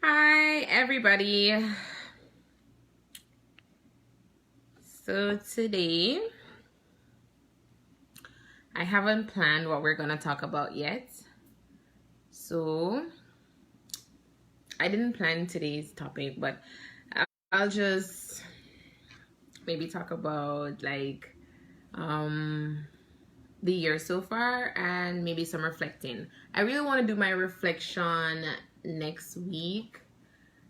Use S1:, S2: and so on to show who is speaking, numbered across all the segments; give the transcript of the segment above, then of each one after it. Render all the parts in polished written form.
S1: Hi, everybody. So today, I haven't planned what we're going to talk about yet. So I didn't plan today's topic, but I'll just maybe talk about like the year so far and maybe some reflecting. I really want to do my reflection next week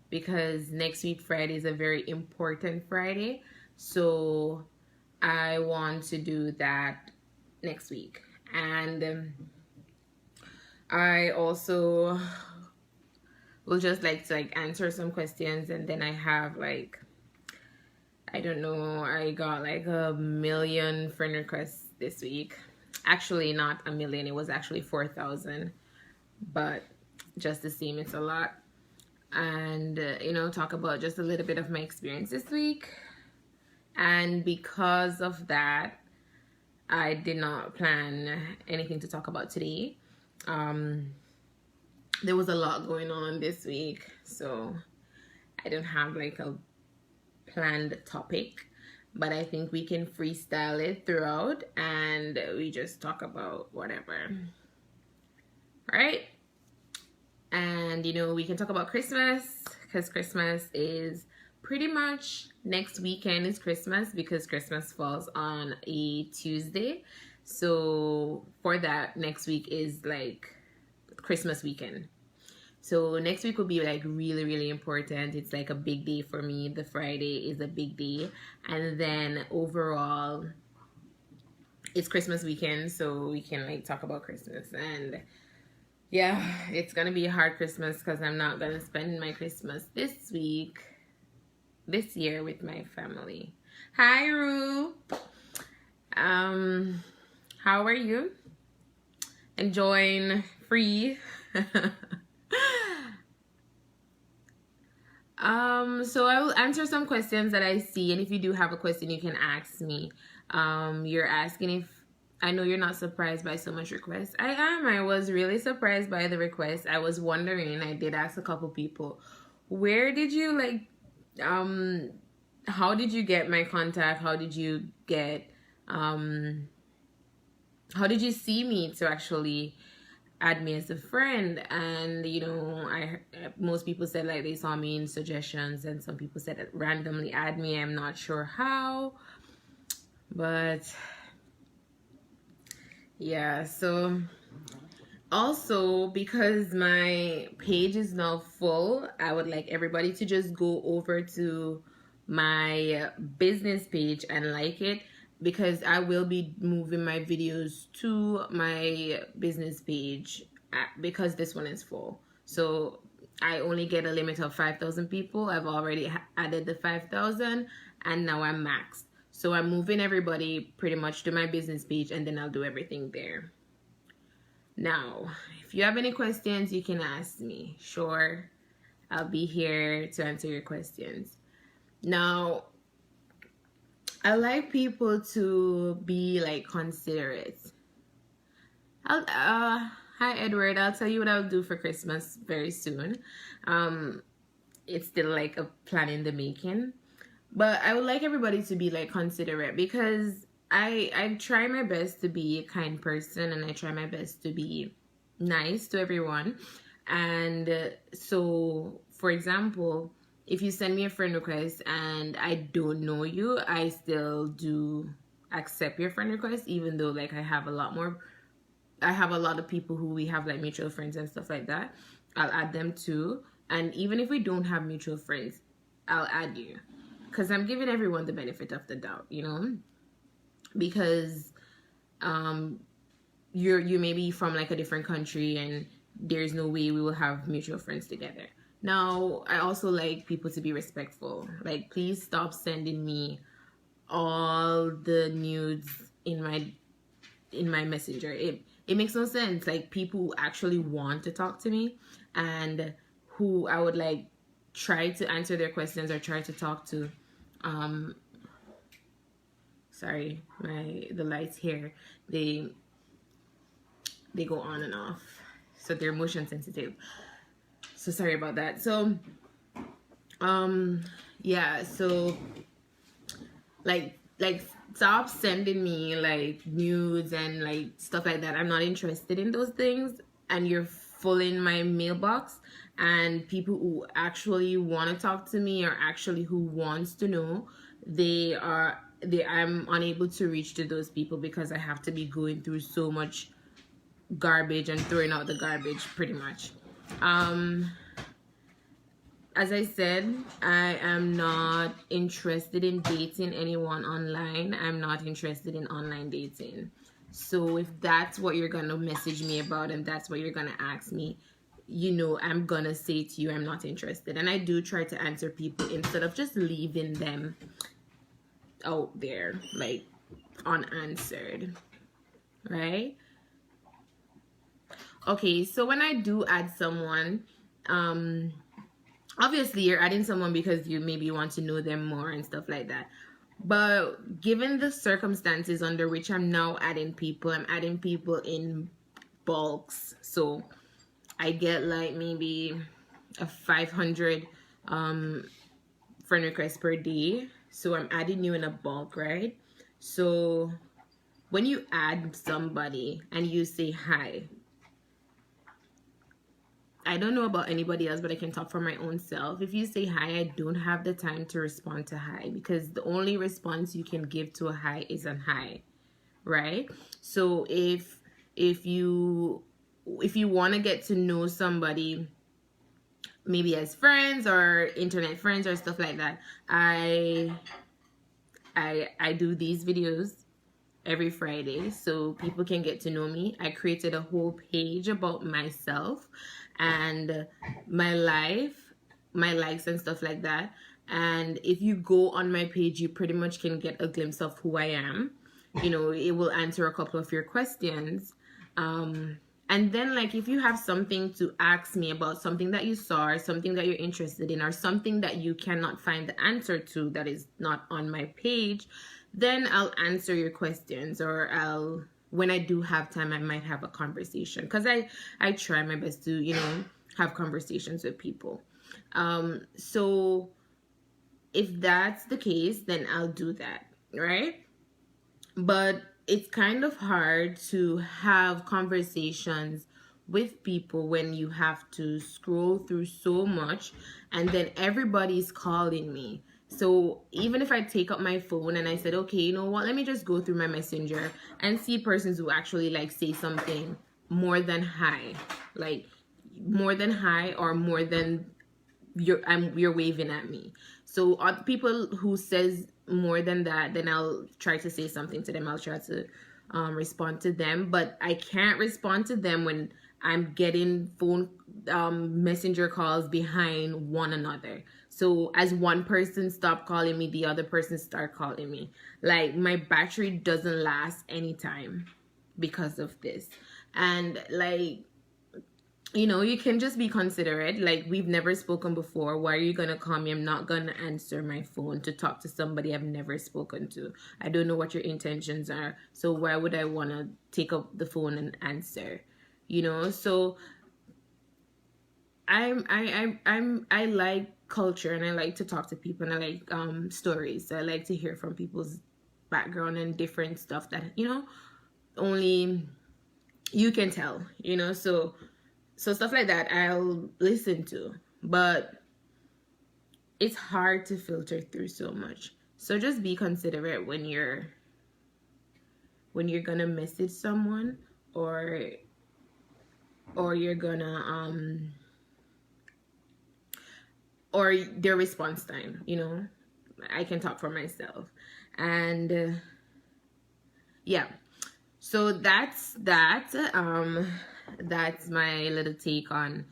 S1: because next week Friday is a very important Friday. So I want to do that next week. And I also will just like to answer some questions, and then I have I don't know, I got like a million friend requests this week. Actually not a million, it was actually 4,000, but just the same, it's a lot. And talk about just a little bit of my experience this week. And because of that, I did not plan anything to talk about today. There was a lot going on this week, so I don't have like a planned topic, but I think we can freestyle it throughout and we just talk about whatever. Right? And we can talk about Christmas because Christmas is pretty much next weekend is Christmas because Christmas falls on a Tuesday. So for that, next week is like Christmas weekend. So next week will be like really, really important. It's like a big day for me. The Friday is a big day. And then overall, it's Christmas weekend. So we can like talk about Christmas. And yeah, it's going to be a hard Christmas because I'm not going to spend my Christmas this year with my family. Hi, Rue. How are you? Enjoying free? So I will answer some questions that I see, and if you do have a question, you can ask me. You're asking if I know you're not surprised by so much requests. I am. I was really surprised by the requests. I was wondering, I did ask a couple people, where did you how did you get my contact? How did you get, how did you see me to actually add me as a friend? And most people said like they saw me in suggestions, and some people said that randomly add me. I'm not sure how, but yeah. So also, because my page is now full, I would like everybody to just go over to my business page and like it, because I will be moving my videos to my business page because this one is full. So I only get a limit of 5,000 people. I've already added the 5,000 and now I'm maxed. So I'm moving everybody pretty much to my business page, and then I'll do everything there. Now, if you have any questions, you can ask me. Sure, I'll be here to answer your questions. Now, I like people to be like considerate. Hi Edward, I'll tell you what I'll do for Christmas very soon. It's still like a plan in the making, but I would like everybody to be like considerate, because I try my best to be a kind person, and I try my best to be nice to everyone. And so, for example, if you send me a friend request and I don't know you, I still do accept your friend request, even though like I have a lot of people who we have like mutual friends and stuff like that. I'll add them too. And even if we don't have mutual friends, I'll add you, because I'm giving everyone the benefit of the doubt, because you may be from like a different country and there's no way we will have mutual friends together. Now, I also like people to be respectful. Like, please stop sending me all the nudes in my messenger. It makes no sense. Like, people who actually want to talk to me and who I would like try to answer their questions or try to talk to. Sorry, the lights here, they go on and off, so they're motion sensitive. So So sorry about that. So yeah, so like stop sending me like nudes and like stuff like that. I'm not interested in those things. And you're full in my mailbox, and people who actually want to talk to me, or actually who wants to know, I'm unable to reach to those people because I have to be going through so much garbage and throwing out the garbage pretty much. As I said, I am not interested in dating anyone online. I'm not interested in online dating. So if that's what you're gonna message me about and that's what you're gonna ask me, you know, I'm gonna say to you, I'm not interested. And I do try to answer people instead of just leaving them out there like unanswered, right? Okay, so when I do add someone, obviously you're adding someone because you maybe want to know them more and stuff like that. But given the circumstances under which I'm now adding people, I'm adding people in bulks. So I get like maybe a 500 friend request per day. So I'm adding you in a bulk, right? So when you add somebody and you say hi, I don't know about anybody else, but I can talk for my own self. If you say hi, I don't have the time to respond to hi, because the only response you can give to a hi is a hi, right? So if you want to get to know somebody, maybe as friends or internet friends or stuff like that, I do these videos every Friday so people can get to know me. I created a whole page about myself and my life, my likes and stuff like that. And if you go on my page, you pretty much can get a glimpse of who I am. You know, it will answer a couple of your questions. And then, like, if you have something to ask me about, something that you saw or something that you're interested in or something that you cannot find the answer to that is not on my page, then I'll answer your questions, or when I do have time, I might have a conversation, because I try my best to, you know, have conversations with people. So if that's the case, then I'll do that, right? But it's kind of hard to have conversations with people when you have to scroll through so much and then everybody's calling me. So even if I take up my phone and I said, okay, you know what, let me just go through my messenger and see persons who actually like say something more than hi, like more than hi or more than you're waving at me. So other people who says more than that, then I'll try to say something to them. I'll try to respond to them, but I can't respond to them when I'm getting phone messenger calls behind one another. So as one person stop calling me, the other person start calling me. Like, my battery doesn't last anytime because of this. And like, you know, you can just be considerate. Like, we've never spoken before. Why are you gonna call me? I'm not gonna answer my phone to talk to somebody I've never spoken to. I don't know what your intentions are, so why would I want to take up the phone and answer? You know, so I like culture, and I like to talk to people, and I like stories. So I like to hear from people's background and different stuff that, you know, only you can tell, you know. So stuff like that I'll listen to, but it's hard to filter through so much. So just be considerate when you're gonna message someone, or you're gonna or their response time, you know. I can talk for myself. And yeah, so that's my little take on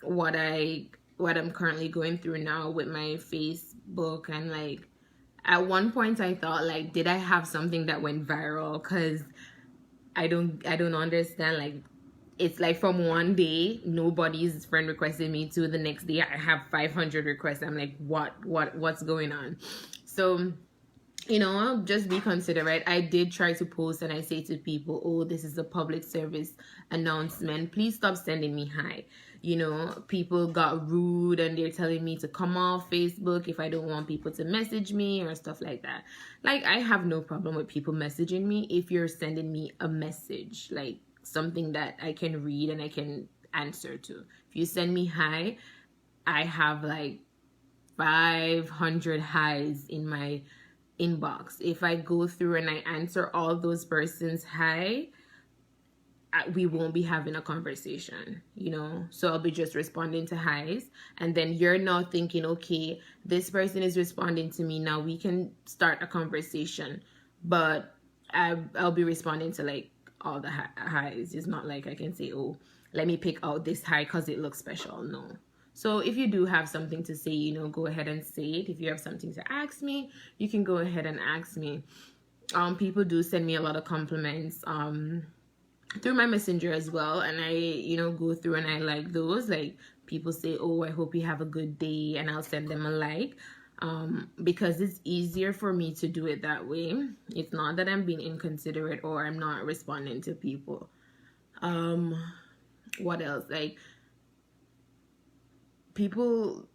S1: what I'm currently going through now with my Facebook. And like, at one point I thought, like, did I have something that went viral? Because I don't understand. Like, it's like from one day nobody's friend requested me to the next day I have 500 requests. I'm like, what's going on? So you know, just be considerate. I did try to post and I say to people, oh, this is a public service announcement. Please stop sending me hi. You know, people got rude and they're telling me to come off Facebook if I don't want people to message me or stuff like that. Like, I have no problem with people messaging me if you're sending me a message, like something that I can read and I can answer to. If you send me hi, I have like 500 highs in my inbox. If I go through and I answer all those persons hi, we won't be having a conversation, you know. So I'll be just responding to highs, and then you're now thinking, okay, this person is responding to me, now we can start a conversation. But I'll be responding to like all the highs. It's not like I can say, oh, let me pick out this high because it looks special. No. So if you do have something to say, you know, go ahead and say it. If you have something to ask me, you can go ahead and ask me. People do send me a lot of compliments through my messenger as well, and I, you know, go through and I like those. Like, people say, oh, I hope you have a good day, and I'll send them a like, because it's easier for me to do it that way. It's not that I'm being inconsiderate or I'm not responding to people. What else? Like, people,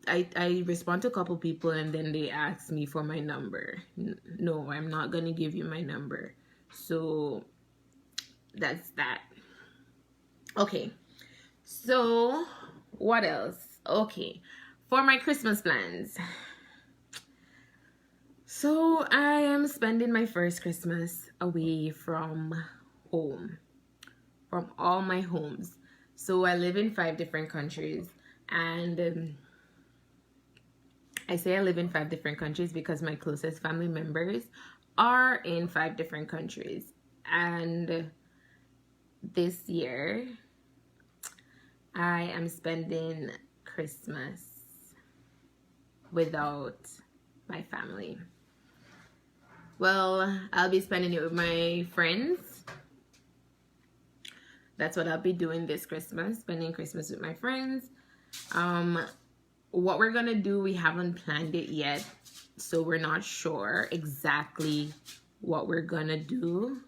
S1: I respond to a couple people and then they ask me for my number. No, I'm not gonna give you my number. So that's that. Okay, so what else? Okay, for my Christmas plans. So I am spending my first Christmas away from home, from all my homes. So I live in 5 different countries, and I say I live in 5 different countries because my closest family members are in 5 different countries. And this year, I am spending Christmas without my family. Well, I'll be spending it with my friends. That's what I'll be doing this Christmas, spending Christmas with my friends. What we're gonna do, we haven't planned it yet, so we're not sure exactly what we're gonna do.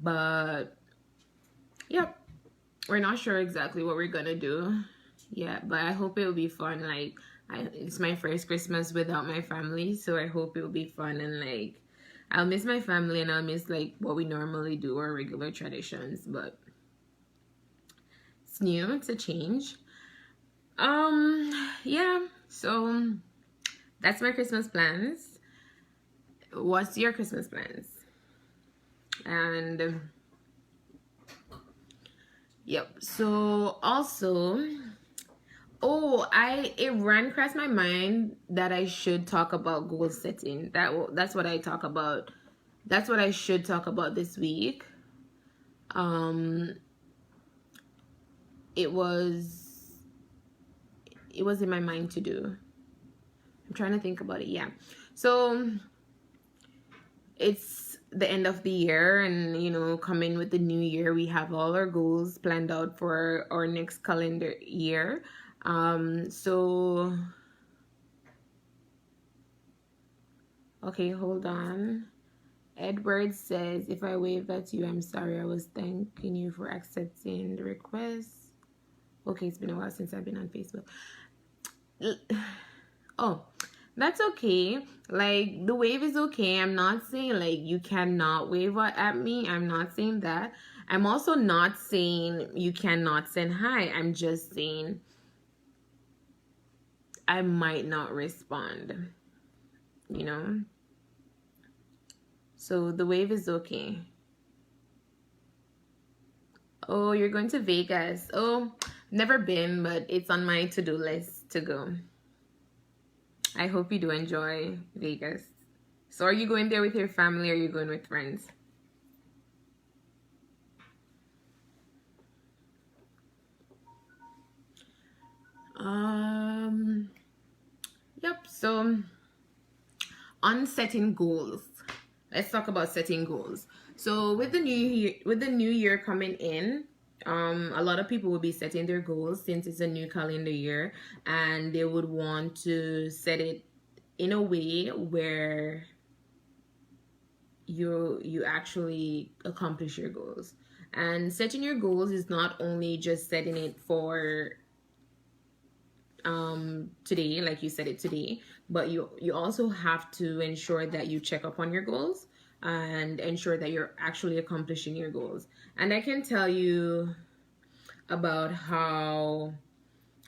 S1: But yep, we're not sure exactly what we're gonna do yet, but I hope it'll be fun. Like, it's my first Christmas without my family, so I hope it'll be fun, and like, I'll miss my family and I'll miss like what we normally do, our regular traditions, but it's new, it's a change. Yeah, so that's my Christmas plans. What's your Christmas plans? And yep, so also, oh, it ran across my mind that I should talk about goal setting. That's what I talk about. That's what I should talk about this week. It was in my mind to do. I'm trying to think about it. Yeah. So it's the end of the year, and you know, coming with the new year, we have all our goals planned out for our next calendar year. So okay, hold on. Edward says, if I waved at you, I'm sorry. I was thanking you for accepting the request. Okay, it's been a while since I've been on Facebook. Oh, that's okay. Like, the wave is okay. I'm not saying like you cannot wave at me. I'm not saying that. I'm also not saying you cannot send hi. I'm just saying I might not respond, you know? So the wave is okay. Oh, you're going to Vegas. Oh, never been, but it's on my to-do list to go. I hope you do enjoy Vegas. So are you going there with your family or are you going with friends? Yep, so on setting goals. Let's talk about setting goals. So with the new year coming in, a lot of people will be setting their goals since it's a new calendar year, and they would want to set it in a way where you actually accomplish your goals. And setting your goals is not only just setting it for today, like you said it today, but you also have to ensure that you check up on your goals and ensure that you're actually accomplishing your goals. And I can tell you about how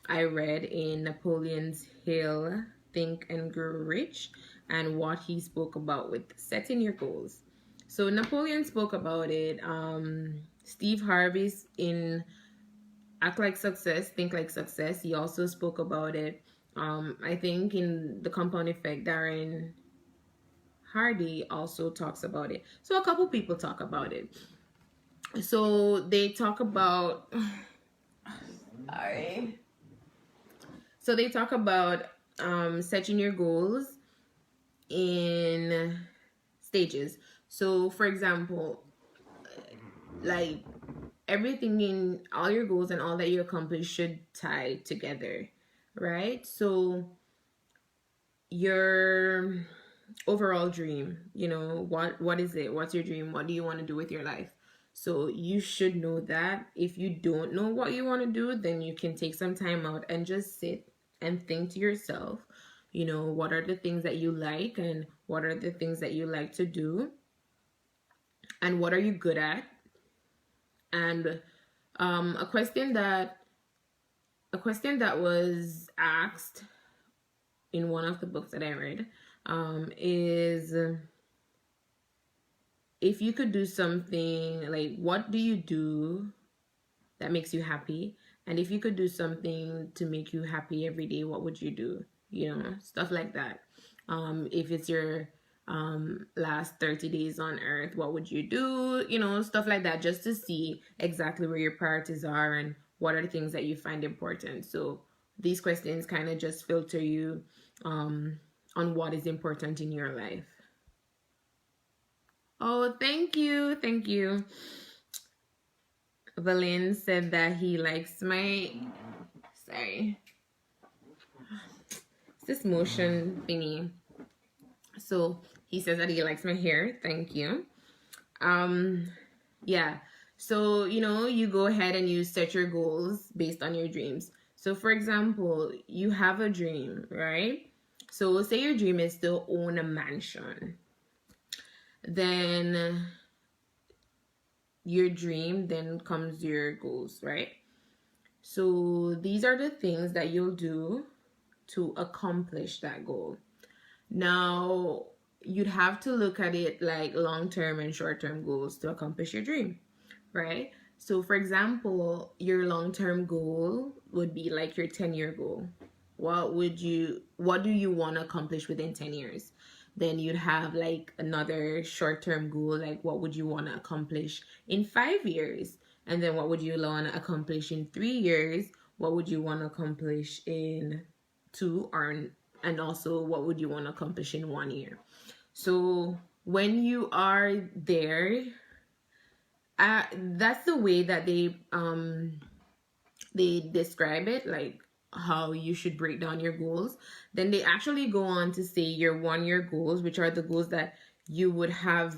S1: I read in Napoleon's Hill, Think and Grow Rich, and what he spoke about with setting your goals. So Napoleon spoke about it. Steve Harvey's in Act Like Success, Think Like Success, he also spoke about it. I think in The Compound Effect, Darren Hardy also talks about it. So a couple people talk about it. So they talk about sorry. So they talk about setting your goals in stages. So for example, like everything in all your goals and all that you accomplish should tie together, right? So your overall dream, what is it? What's your dream? What do you want to do with your life? So you should know that. If you don't know what you want to do, then you can take some time out and just sit and think to yourself, what are the things that you like and what are the things that you like to do and what are you good at. And a question that was asked in one of the books that I read is, if you could do something, like what do you do that makes you happy? And if you could do something to make you happy every day, what would you do? Stuff like that. If it's your last 30 days on earth, what would you do? Stuff like that, just to see exactly where your priorities are and what are the things that you find important. So these questions kind of just filter you on what is important in your life. Oh, thank you. Valin said that he likes my, sorry, it's this motion thingy. So he says that he likes my hair. Thank you. Yeah. So, you go ahead and you set your goals based on your dreams. So for example, you have a dream, right? So say your dream is to own a mansion. Then your dream, then comes your goals, right? So these are the things that you'll do to accomplish that goal. Now, you'd have to look at it like long-term and short-term goals to accomplish your dream, right? So for example, your long-term goal would be like your 10-year goal. What do you want to accomplish within 10 years? Then you'd have like another short-term goal, like what would you want to accomplish in 5 years? And then what would you want to accomplish in 3 years? What would you want to accomplish in 2, and also what would you want to accomplish in 1 year? So when you are there, that's the way that they describe it, like how you should break down your goals. Then they actually go on to say your 1 year goals, which are the goals that you would have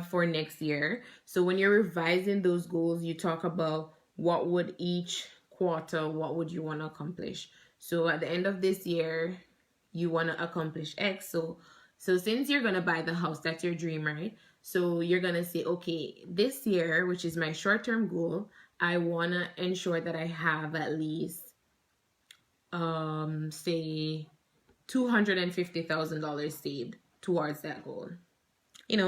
S1: for next year. So when you're revising those goals, you talk about what would each quarter, what would you want to accomplish. So at the end of this year, you want to accomplish X. So since you're going to buy the house, that's your dream, right? So you're going to say, okay, this year, which is my short-term goal, I want to ensure that I have at least, say $250,000 saved towards that goal.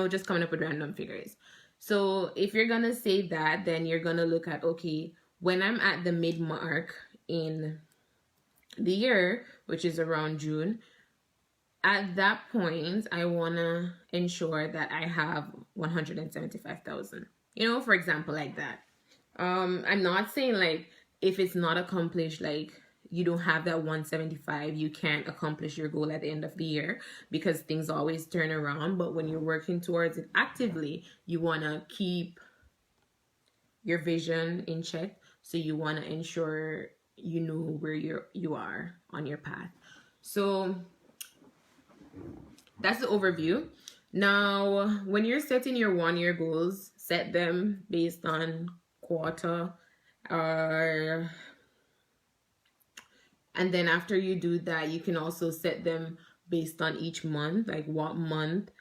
S1: Just coming up with random figures. So if you're going to say that, then you're going to look at, okay, when I'm at the mid mark in the year, which is around June, at that point, I want to ensure that I have 175,000, for example, like that. I'm not saying like if it's not accomplished, like you don't have that 175, you can't accomplish your goal at the end of the year, because things always turn around. But when you're working towards it actively, you want to keep your vision in check. So you want to ensure you know where you are on your path. So that's the overview. Now, when you're setting your 1 year goals, set them based on quarter, or and then after you do that, you can also set them based on each month, like what month,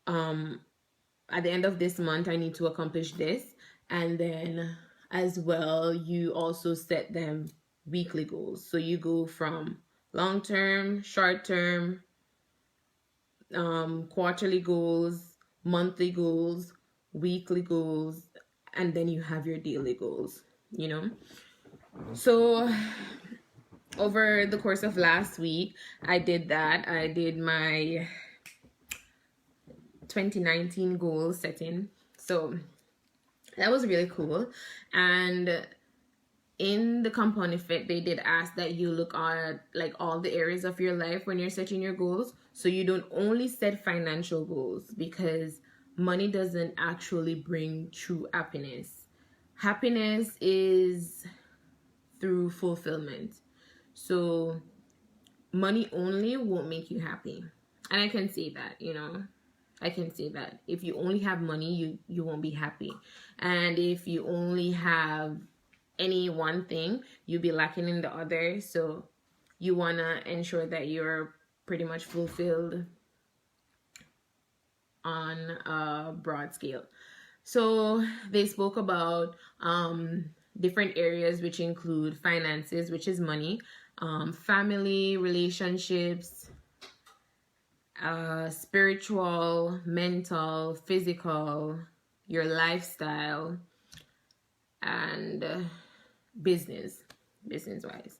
S1: at the end of this month I need to accomplish this. And then as well, you also set them weekly goals. So you go from long term, short term, quarterly goals, monthly goals, weekly goals, and then you have your daily goals, you know. So over the course of last week, I did that. I did my 2019 goal setting. So that was really cool. And in the compound effect, they did ask that you look at like all the areas of your life when you're setting your goals. So you don't only set financial goals, because money doesn't actually bring true happiness. Happiness is through fulfillment. So money only won't make you happy. And I can say that, you know. I can say that if you only have money, you won't be happy. And if you only have any one thing, you'll be lacking in the other. So you want to ensure that you're pretty much fulfilled on a broad scale. So they spoke about different areas, which include finances, which is money, family, relationships, spiritual, mental, physical, your lifestyle, and business wise.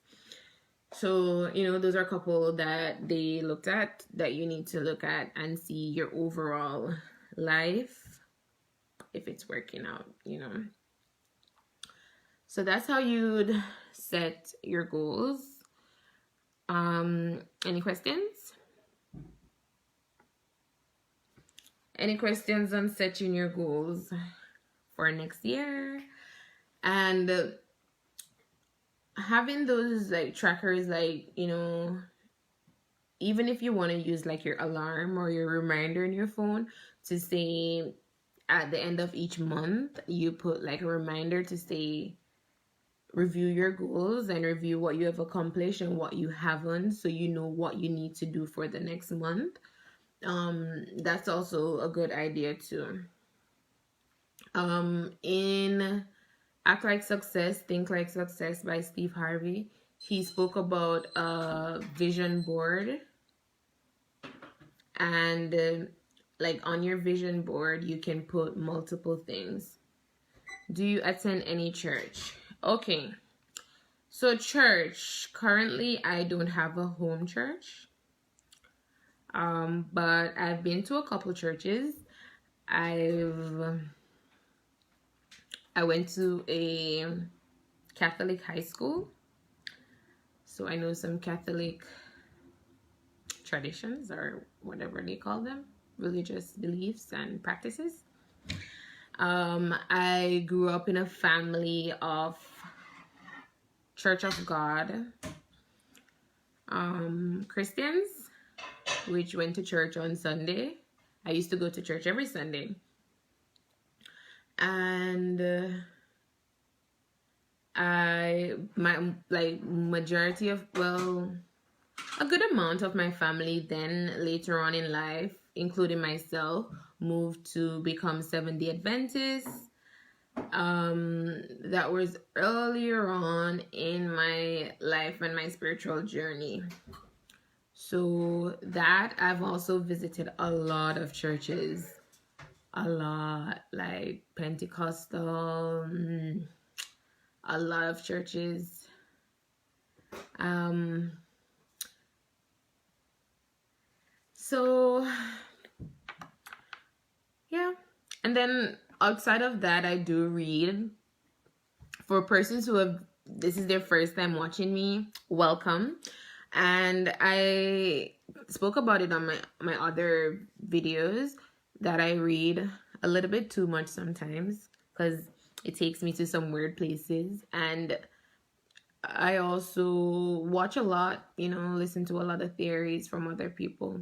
S1: So, you know, those are a couple that they looked at that you need to look at and see your overall life, if it's working out, you know. So that's how you'd set your goals. Any questions? Any questions on setting your goals for next year? And having those like trackers, like, you know, even if you want to use like your alarm or your reminder in your phone to say at the end of each month, you put like a reminder to say review your goals and review what you have accomplished and what you haven't, so you know what you need to do for the next month. That's also a good idea too. In Act Like Success, Think Like Success by Steve Harvey, he spoke about a vision board. And like on your vision board, you can put multiple things. Do you attend any church? Okay. So church, currently I don't have a home church. But I've been to a couple churches. I went to a Catholic high school, so I know some Catholic traditions, or whatever they call them, religious beliefs and practices. I grew up in a family of Church of God Christians, which went to church on Sunday. I used to go to church every Sunday. And majority of, well, a good amount of my family then later on in life, including myself, moved to become Seventh-day Adventists. That was earlier on in my life and my spiritual journey. So that I've also visited a lot of churches, a lot, like Pentecostal, a lot of churches. So yeah, and then outside of that, I do read. For persons who have, this is their first time watching me, welcome. And I spoke about it on my other videos, that I read a little bit too much sometimes, because it takes me to some weird places. And I also watch a lot, you know, listen to a lot of theories from other people.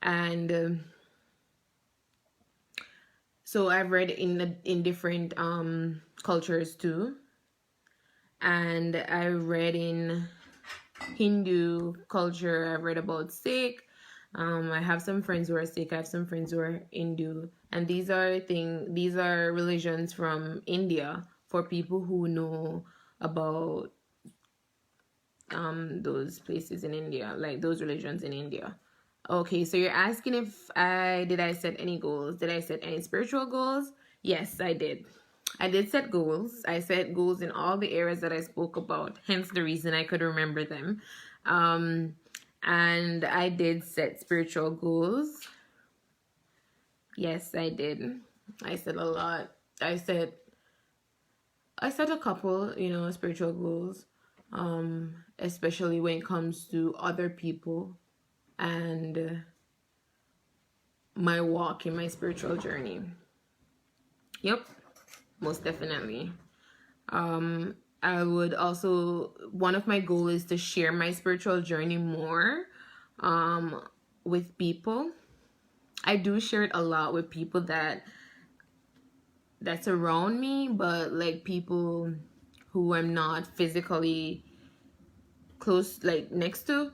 S1: And so I've read in different cultures too, and I read in Hindu culture. I've read about Sikh. I have some friends who are Sikh. I have some friends who are Hindu, and these are religions from India for people who know about those places in India, like those religions in India. Okay, so you're asking if I set any goals? Did I set any spiritual goals? Yes, I did. I did set goals. I set goals in all the areas that I spoke about, hence the reason I could remember them. And I did set spiritual goals. Yes, I did. I set a lot. I set a couple, spiritual goals, especially when it comes to other people and my walk in my spiritual journey. Yep, most definitely. I would also, one of my goals is to share my spiritual journey more with people. I do share it a lot with people that's around me, but like people who I'm not physically close, like next to,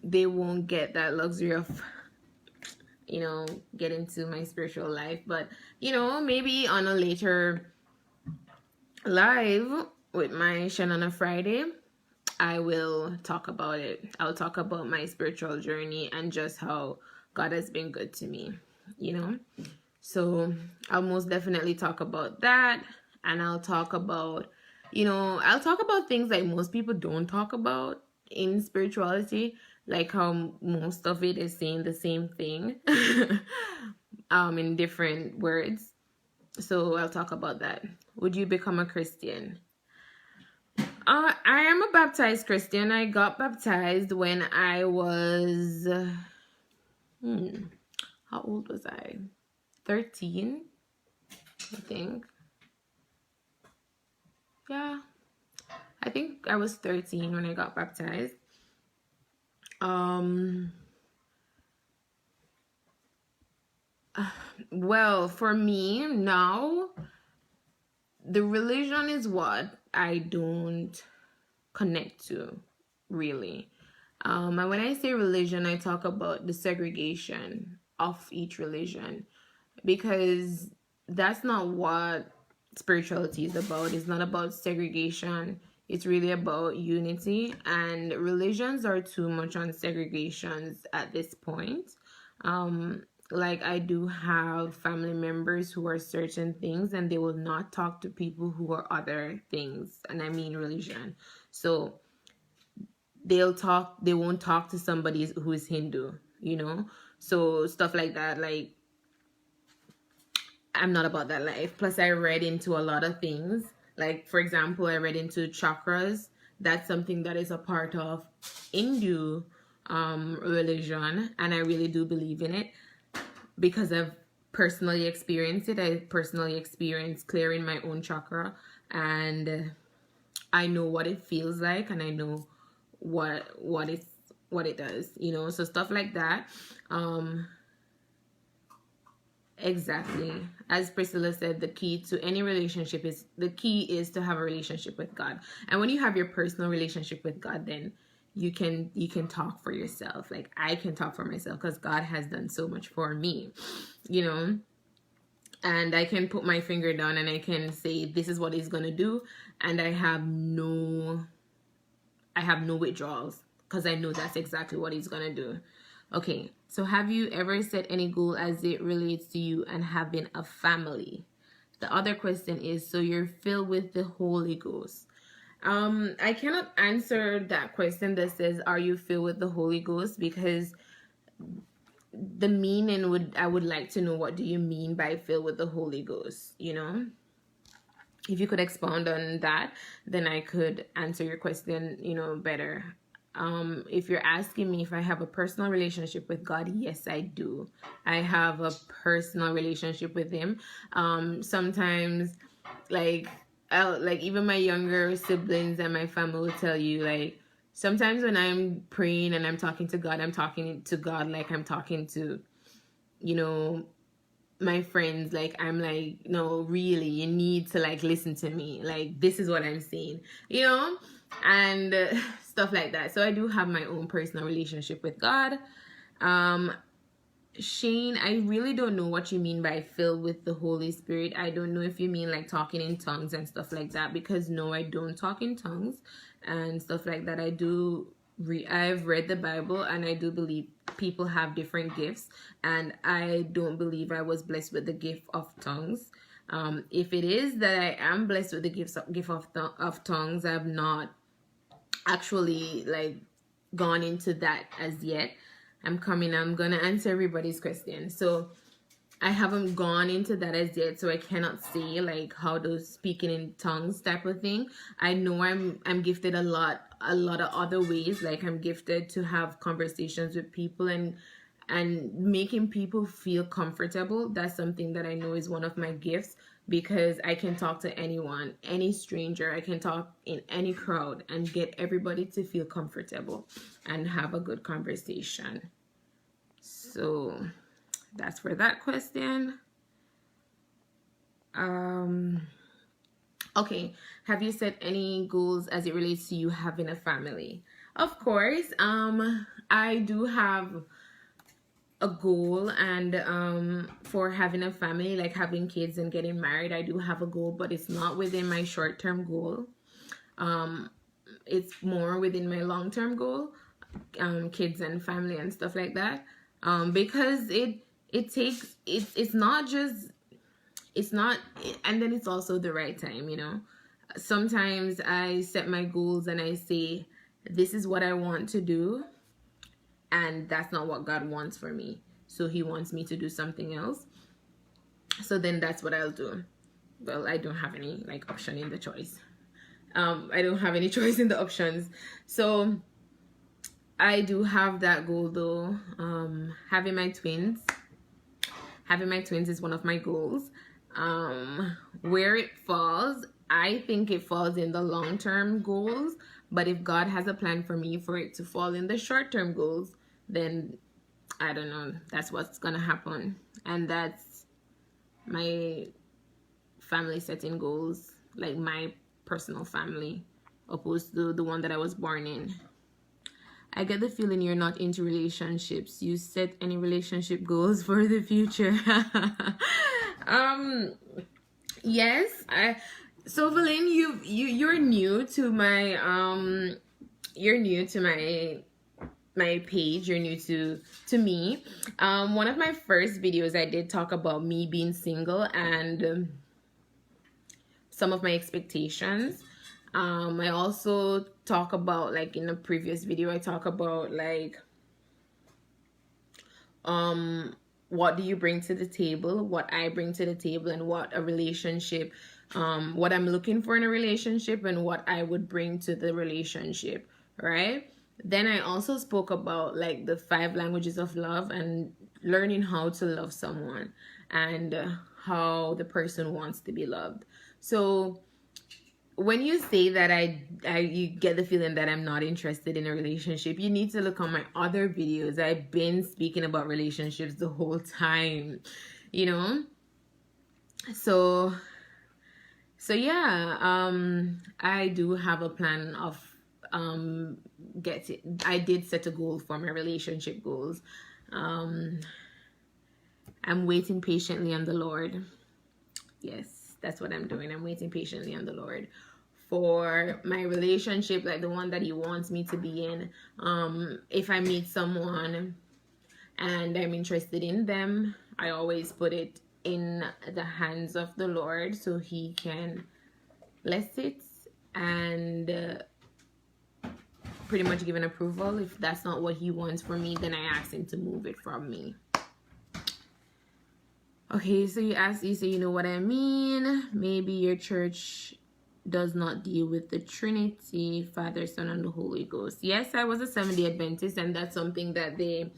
S1: they won't get that luxury of get into my spiritual life. But maybe on a later live with my Shen on a Friday, I will talk about it. I'll talk about my spiritual journey and just how God has been good to me, So I'll most definitely talk about that. And I'll talk about, things that most people don't talk about in spirituality, like how most of it is saying the same thing in different words. So I'll talk about that. Would you become a Christian? I am a baptized Christian. I got baptized when I was, how old was I? 13, I think. Yeah, I think I was 13 when I got baptized. Well, for me now, the religion is what I don't connect to, really. And when I say religion, I talk about the segregation of each religion, because that's not what spirituality is about. It's not about segregation. It's really about unity, and religions are too much on segregations at this point. Like, I do have family members who are certain things and they will not talk to people who are other things, and I mean religion. So they won't talk to somebody who is Hindu, so stuff like that. Like, I'm not about that life. Plus, I read into a lot of things. Like, for example, I read into chakras. That's something that is a part of Hindu religion, and I really do believe in it because I've personally experienced it. I personally experienced clearing my own chakra, and I know what it feels like, and I know what it does, so stuff like that. Exactly. As Priscilla said, the key to any relationship is to have a relationship with God. And when you have your personal relationship with God, then you can talk for yourself. Like, I can talk for myself because God has done so much for me, and I can put my finger down and I can say, this is what he's going to do. And I have no withdrawals because I know that's exactly what he's going to do. Okay, so have you ever set any goal as it relates to you and having a family? The other question is, so you're filled with the Holy Ghost. I cannot answer that question that says, are you filled with the Holy Ghost? Because the meaning I would like to know, what do you mean by filled with the Holy Ghost? If you could expound on that, then I could answer your question, better. If you're asking me if I have a personal relationship with God, yes, I do. I have a personal relationship with him. Sometimes, like even my younger siblings and my family will tell you, like, sometimes when I'm praying and I'm talking to God, I'm talking to God like I'm talking to, you know, my friends. Like, I'm like, no, really, you need to like listen to me. Like, this is what I'm saying, you know, and stuff like that. So I do have my own personal relationship with God. Shane, I really don't know what you mean by filled with the Holy Spirit. I don't know if you mean like talking in tongues and stuff like that, because no, I don't talk in tongues and stuff like that. I've read the Bible, and I do believe people have different gifts, and I don't believe I was blessed with the gift of tongues. If it is that I am blessed with the gift of tongues, I've not actually like gone into that as yet. I'm gonna answer everybody's question. So I haven't gone into that as yet, so I cannot say like how those speaking in tongues type of thing. I know I'm gifted a lot of other ways. Like, I'm gifted to have conversations with people and making people feel comfortable. That's something that I know is one of my gifts, because I can talk to anyone, any stranger. I can talk in any crowd and get everybody to feel comfortable and have a good conversation. So that's for that question. Okay, have you set any goals as it relates to you having a family? Of course. I do have a goal, and for having a family, like having kids and getting married. I do have a goal, but it's not within my short-term goal. It's more within my long-term goal, kids and family and stuff like that. Because it's not just, and then it's also the right time, you know. Sometimes I set my goals and I say, this is what I want to do, and that's not what God wants for me. So he wants me to do something else. So then that's what I'll do. Well, I don't have any like option in the choice. I don't have any choice in the options. So I do have that goal though. Having my twins is one of my goals. Where it falls, I think it falls in the long-term goals, but if God has a plan for me for it to fall in the short-term goals, then I don't know, that's what's gonna happen. And that's my family setting goals, like my personal family, opposed to the one that I was born in. I get the feeling you're not into relationships. You set any relationship goals for the future? Yes. So Valin, you're new to my my page. You're new to me. One of my first videos, I did talk about me being single and some of my expectations. I also talk about, like in a previous video, I talk about like what do you bring to the table, what I bring to the table, and what a relationship, what I'm looking for in a relationship, and what I would bring to the relationship, right? Then I also spoke about like the 5 languages of love and learning how to love someone, and how the person wants to be loved. So when you say that you get the feeling that I'm not interested in a relationship, you need to look on my other videos. I've been speaking about relationships the whole time, you know. So yeah, I do have a plan of I did set a goal for my relationship goals. I'm waiting patiently on the Lord. Yes, that's what I'm doing. I'm waiting patiently on the Lord for my relationship, like the one that he wants me to be in. If I meet someone and I'm interested in them, I always put it in the hands of the Lord so he can bless it and pretty much give an approval. If that's not what he wants for me, then I ask him to move it from me. Okay, so you say, you know what I mean? Maybe your church does not deal with the Trinity, Father, Son, and the Holy Ghost. Yes, I was a Seventh-day Adventist, and that's something that they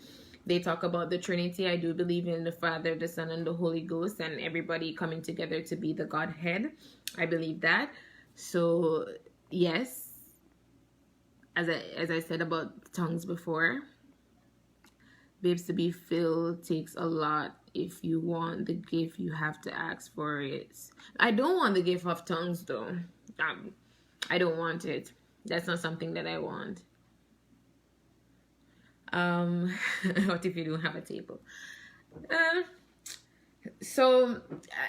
S1: talk about, the Trinity. I do believe in the Father, the Son, and the Holy Ghost, and everybody coming together to be the Godhead. I believe that. So yes, as I said about tongues before, babes, to be filled takes a lot. If you want the gift, you have to ask for it. I don't want the gift of tongues though. I don't want it. That's not something that I want. What if you don't have a table? So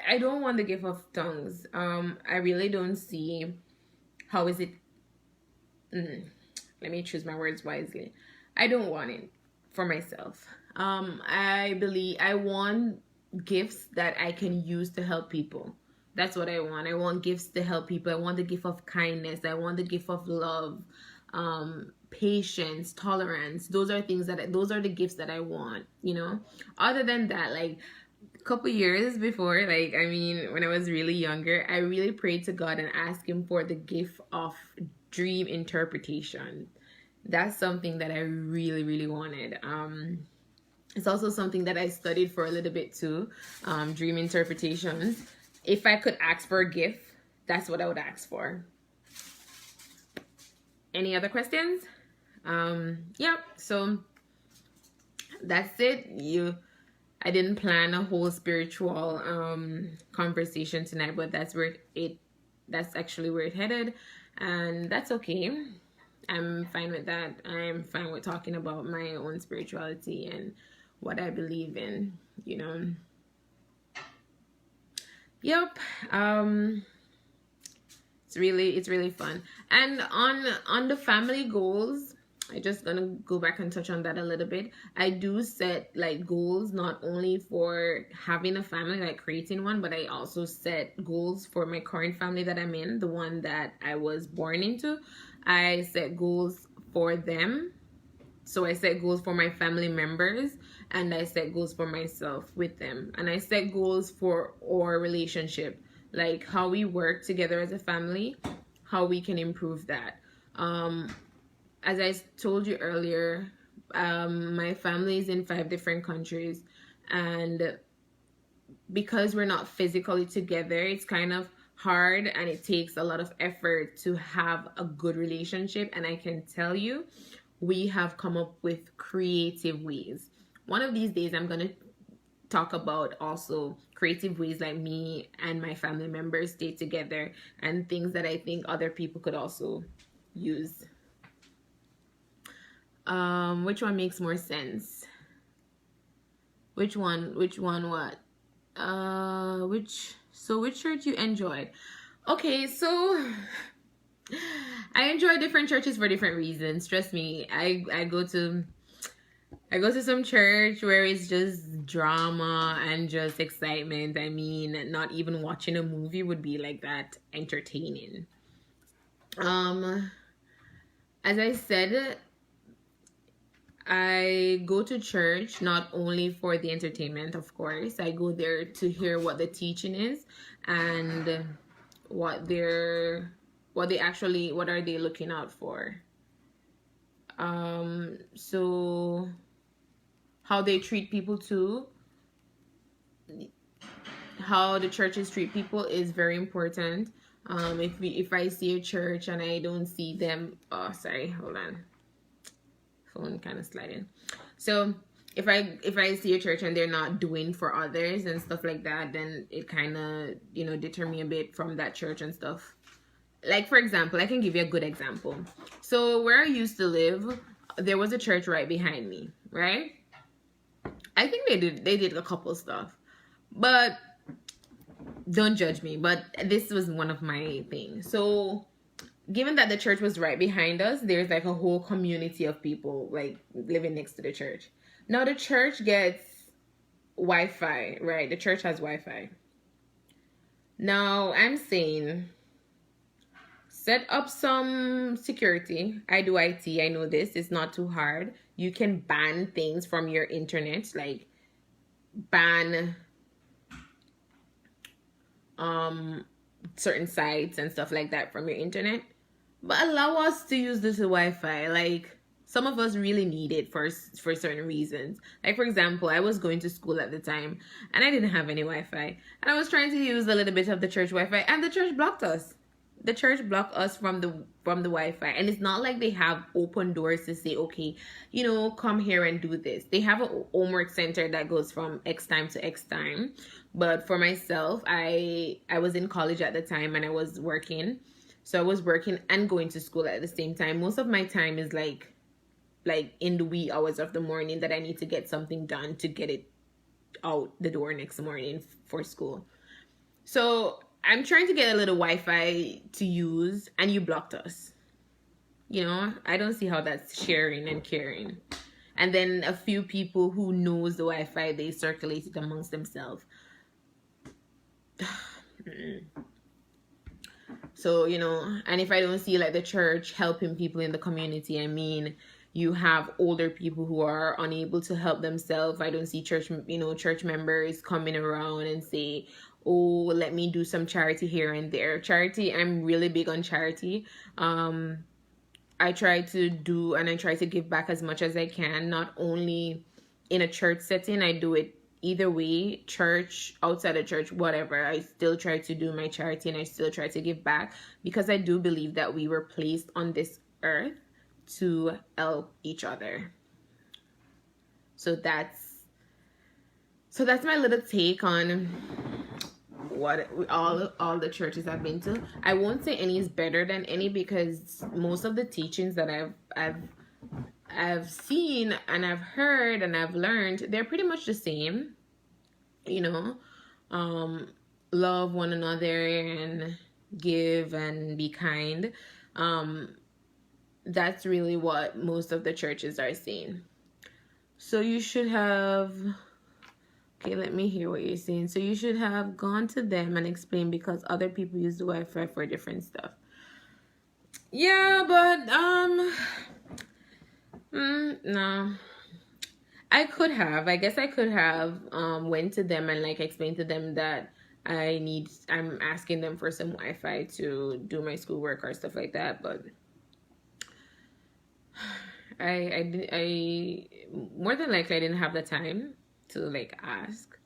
S1: I don't want the gift of tongues. I really don't see how is it. Let me choose my words wisely. I don't want it for myself. I believe I want gifts that I can use to help people. That's what I want. I want gifts to help people. I want the gift of kindness. I want the gift of love, patience, tolerance. Those are the gifts that I want, you know. Other than that, like a couple years before, like, I mean, when I was really younger, I really prayed to God and asked him for the gift of dream interpretation. That's something that I really, really wanted. It's also something that I studied for a little bit too, dream interpretations. If I could ask for a gift, that's what I would ask for. Any other questions? Yep. So that's it. I didn't plan a whole spiritual conversation tonight, but that's actually where it headed, and that's okay. I'm fine with that. I'm fine with talking about my own spirituality and what I believe in, you know. Yep. It's really fun. And on the family goals, I just gonna go back and touch on that a little bit. I do set like goals not only for having a family, like creating one, but I also set goals for my current family that I'm in, the one that I was born into. I set goals for them. So I set goals for my family members, and I set goals for myself with them. And I set goals for our relationship, like how we work together as a family, how we can improve that. As I told you earlier, my family is in 5 different countries, and because we're not physically together, it's kind of hard and it takes a lot of effort to have a good relationship. And I can tell you, we have come up with creative ways. One of these days, I'm going to talk about also creative ways like me and my family members stay together, and things that I think other people could also use. Which one makes more sense? Which one what? Which church you enjoyed? Okay, so I enjoy different churches for different reasons. Trust me, I go to some church where it's just drama and just excitement. I mean, not even watching a movie would be like that entertaining. As I said, I go to church not only for the entertainment, of course. I go there to hear what the teaching is and what are they looking out for. So how they treat people too. How the churches treat people is very important. If I see a church and I don't see them, oh sorry, hold on. Phone kind of sliding. So if I see a church and they're not doing for others and stuff like that, then it kind of, you know, deter me a bit from that church and stuff. Like, for example, I can give you a good example. So where I used to live, there was a church right behind me, right? I think they did a couple stuff, but don't judge me, but this was one of my things. So given that the church was right behind us, there's like a whole community of people like living next to the church. Now the church gets Wi-Fi, right? The church has Wi-Fi. Now I'm saying set up some security. I do IT. I know this. It's not too hard. You can ban things from your internet, like ban certain sites and stuff like that from your internet, but allow us to use this Wi-Fi. Like, some of us really need it for certain reasons. Like, for example, I was going to school at the time and I didn't have any Wi-Fi, and I was trying to use a little bit of the church Wi-Fi, and the church blocked us. the church block us from the Wi-Fi, and it's not like they have open doors to say, okay, you know, come here and do this. They have a homework center that goes from X time to X time. But for myself, I was in college at the time, and I was working. So I was working and going to school at the same time. Most of my time is like in the wee hours of the morning that I need to get something done to get it out the door next morning for school. So I'm trying to get a little Wi-Fi to use, and you blocked us. You know, I don't see how that's sharing and caring. And then a few people who knows the Wi-Fi, they circulate it amongst themselves. So, you know, and if I don't see like the church helping people in the community, I mean, you have older people who are unable to help themselves. I don't see church, you know, church members coming around and say, oh, let me do some charity here and there. Charity, I'm really big on charity. I try to do and I try to give back as much as I can, not only in a church setting. I do it either way, church, outside of church, whatever. I still try to do my charity, and I still try to give back, because I do believe that we were placed on this earth to help each other. So that's my little take on what all the churches I've been to. I won't say any is better than any, because most of the teachings that I've seen and I've heard and I've learned, they're pretty much the same. You know, love one another and give and be kind. That's really what most of the churches are saying. So you should have, okay, let me hear what you're saying. So you should have gone to them and explained, because other people use the Wi-Fi for different stuff. Yeah, but no. I guess I could have went to them and like explained to them that I'm asking them for some Wi-Fi to do my schoolwork or stuff like that, but I more than likely I didn't have the time to like ask.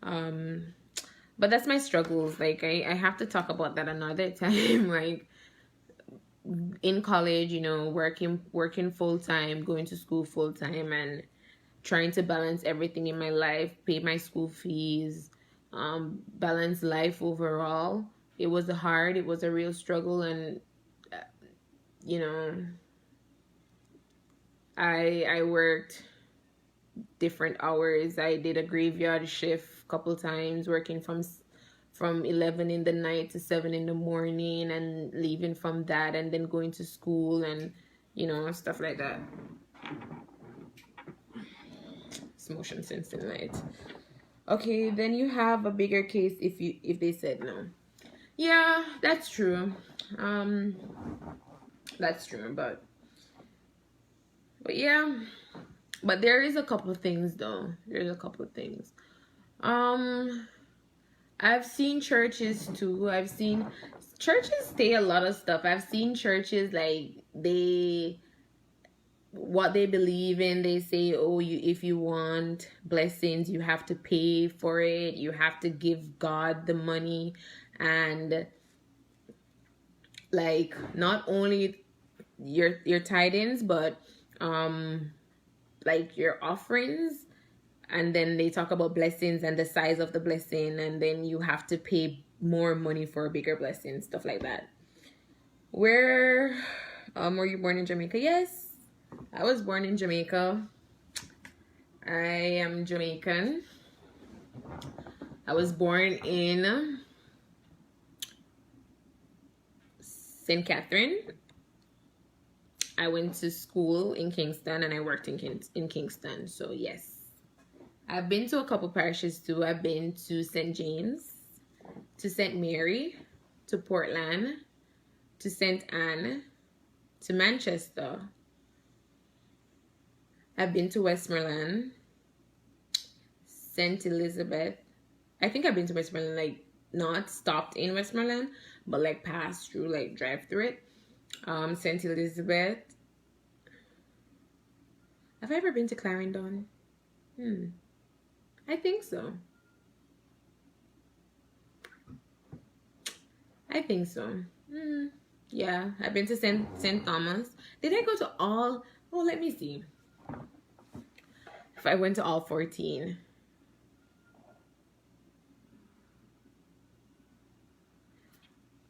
S1: But that's my struggles. Like I have to talk about that another time. Like in college, you know, working full time, going to school full time, and trying to balance everything in my life, pay my school fees, balance life overall. It was a real struggle, and you know, I worked different hours. I did a graveyard shift a couple times, working from 11 in the night to 7 in the morning, and leaving from that and then going to school, and you know, stuff like that. It's motion sensing light. Okay, then you have a bigger case if they said no. Yeah, that's true. That's true, but yeah. But there is a couple of things though. There's a couple of things. I've seen churches too. I've seen churches say a lot of stuff. I've seen churches like what they believe in. They say, oh, if you want blessings, you have to pay for it. You have to give God the money, and like not only your tithings, but like your offerings. And then they talk about blessings and the size of the blessing, and then you have to pay more money for a bigger blessing, stuff like that. Were you born in Jamaica? Yes, I was born in Jamaica. I am Jamaican. I was born in St. Catherine. I went to school in Kingston, and I worked in Kingston. So yes. I've been to a couple parishes too. I've been to St. James, to St. Mary, to Portland, to St. Anne, to Manchester. I've been to Westmoreland, St. Elizabeth. I think I've been to Westmoreland, like not stopped in Westmoreland, but like passed through, like drive through it. St. Elizabeth. Have I ever been to Clarendon? I think so. I think so. Yeah, I've been to St. Thomas. Did I go to all? Oh, let me see. If I went to all 14.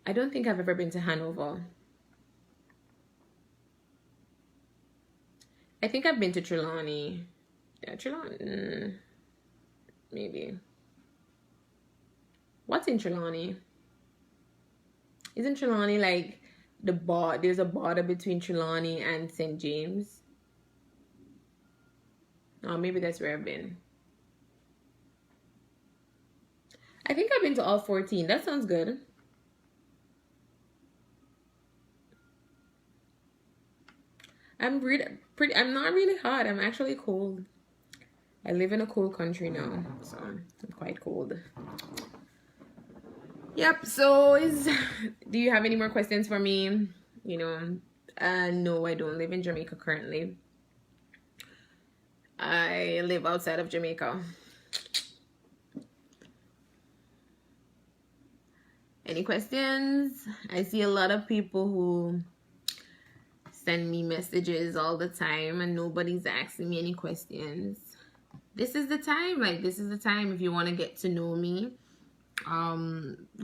S1: I don't think I've ever been to Hanover. I think I've been to Trelawney. Yeah, Trelawney. Maybe. What's in Trelawney? Isn't Trelawney like there's a border between Trelawney and St. James? Oh, maybe that's where I've been. I think I've been to all 14. That sounds good. I'm not really hot. I'm actually cold. I live in a cold country now, so I'm quite cold. Yep, so do you have any more questions for me? You know, no, I don't live in Jamaica currently. I live outside of Jamaica. Any questions? I see a lot of people who send me messages all the time and nobody's asking me any questions. This is the time. Like, this is the time if you want to get to know me.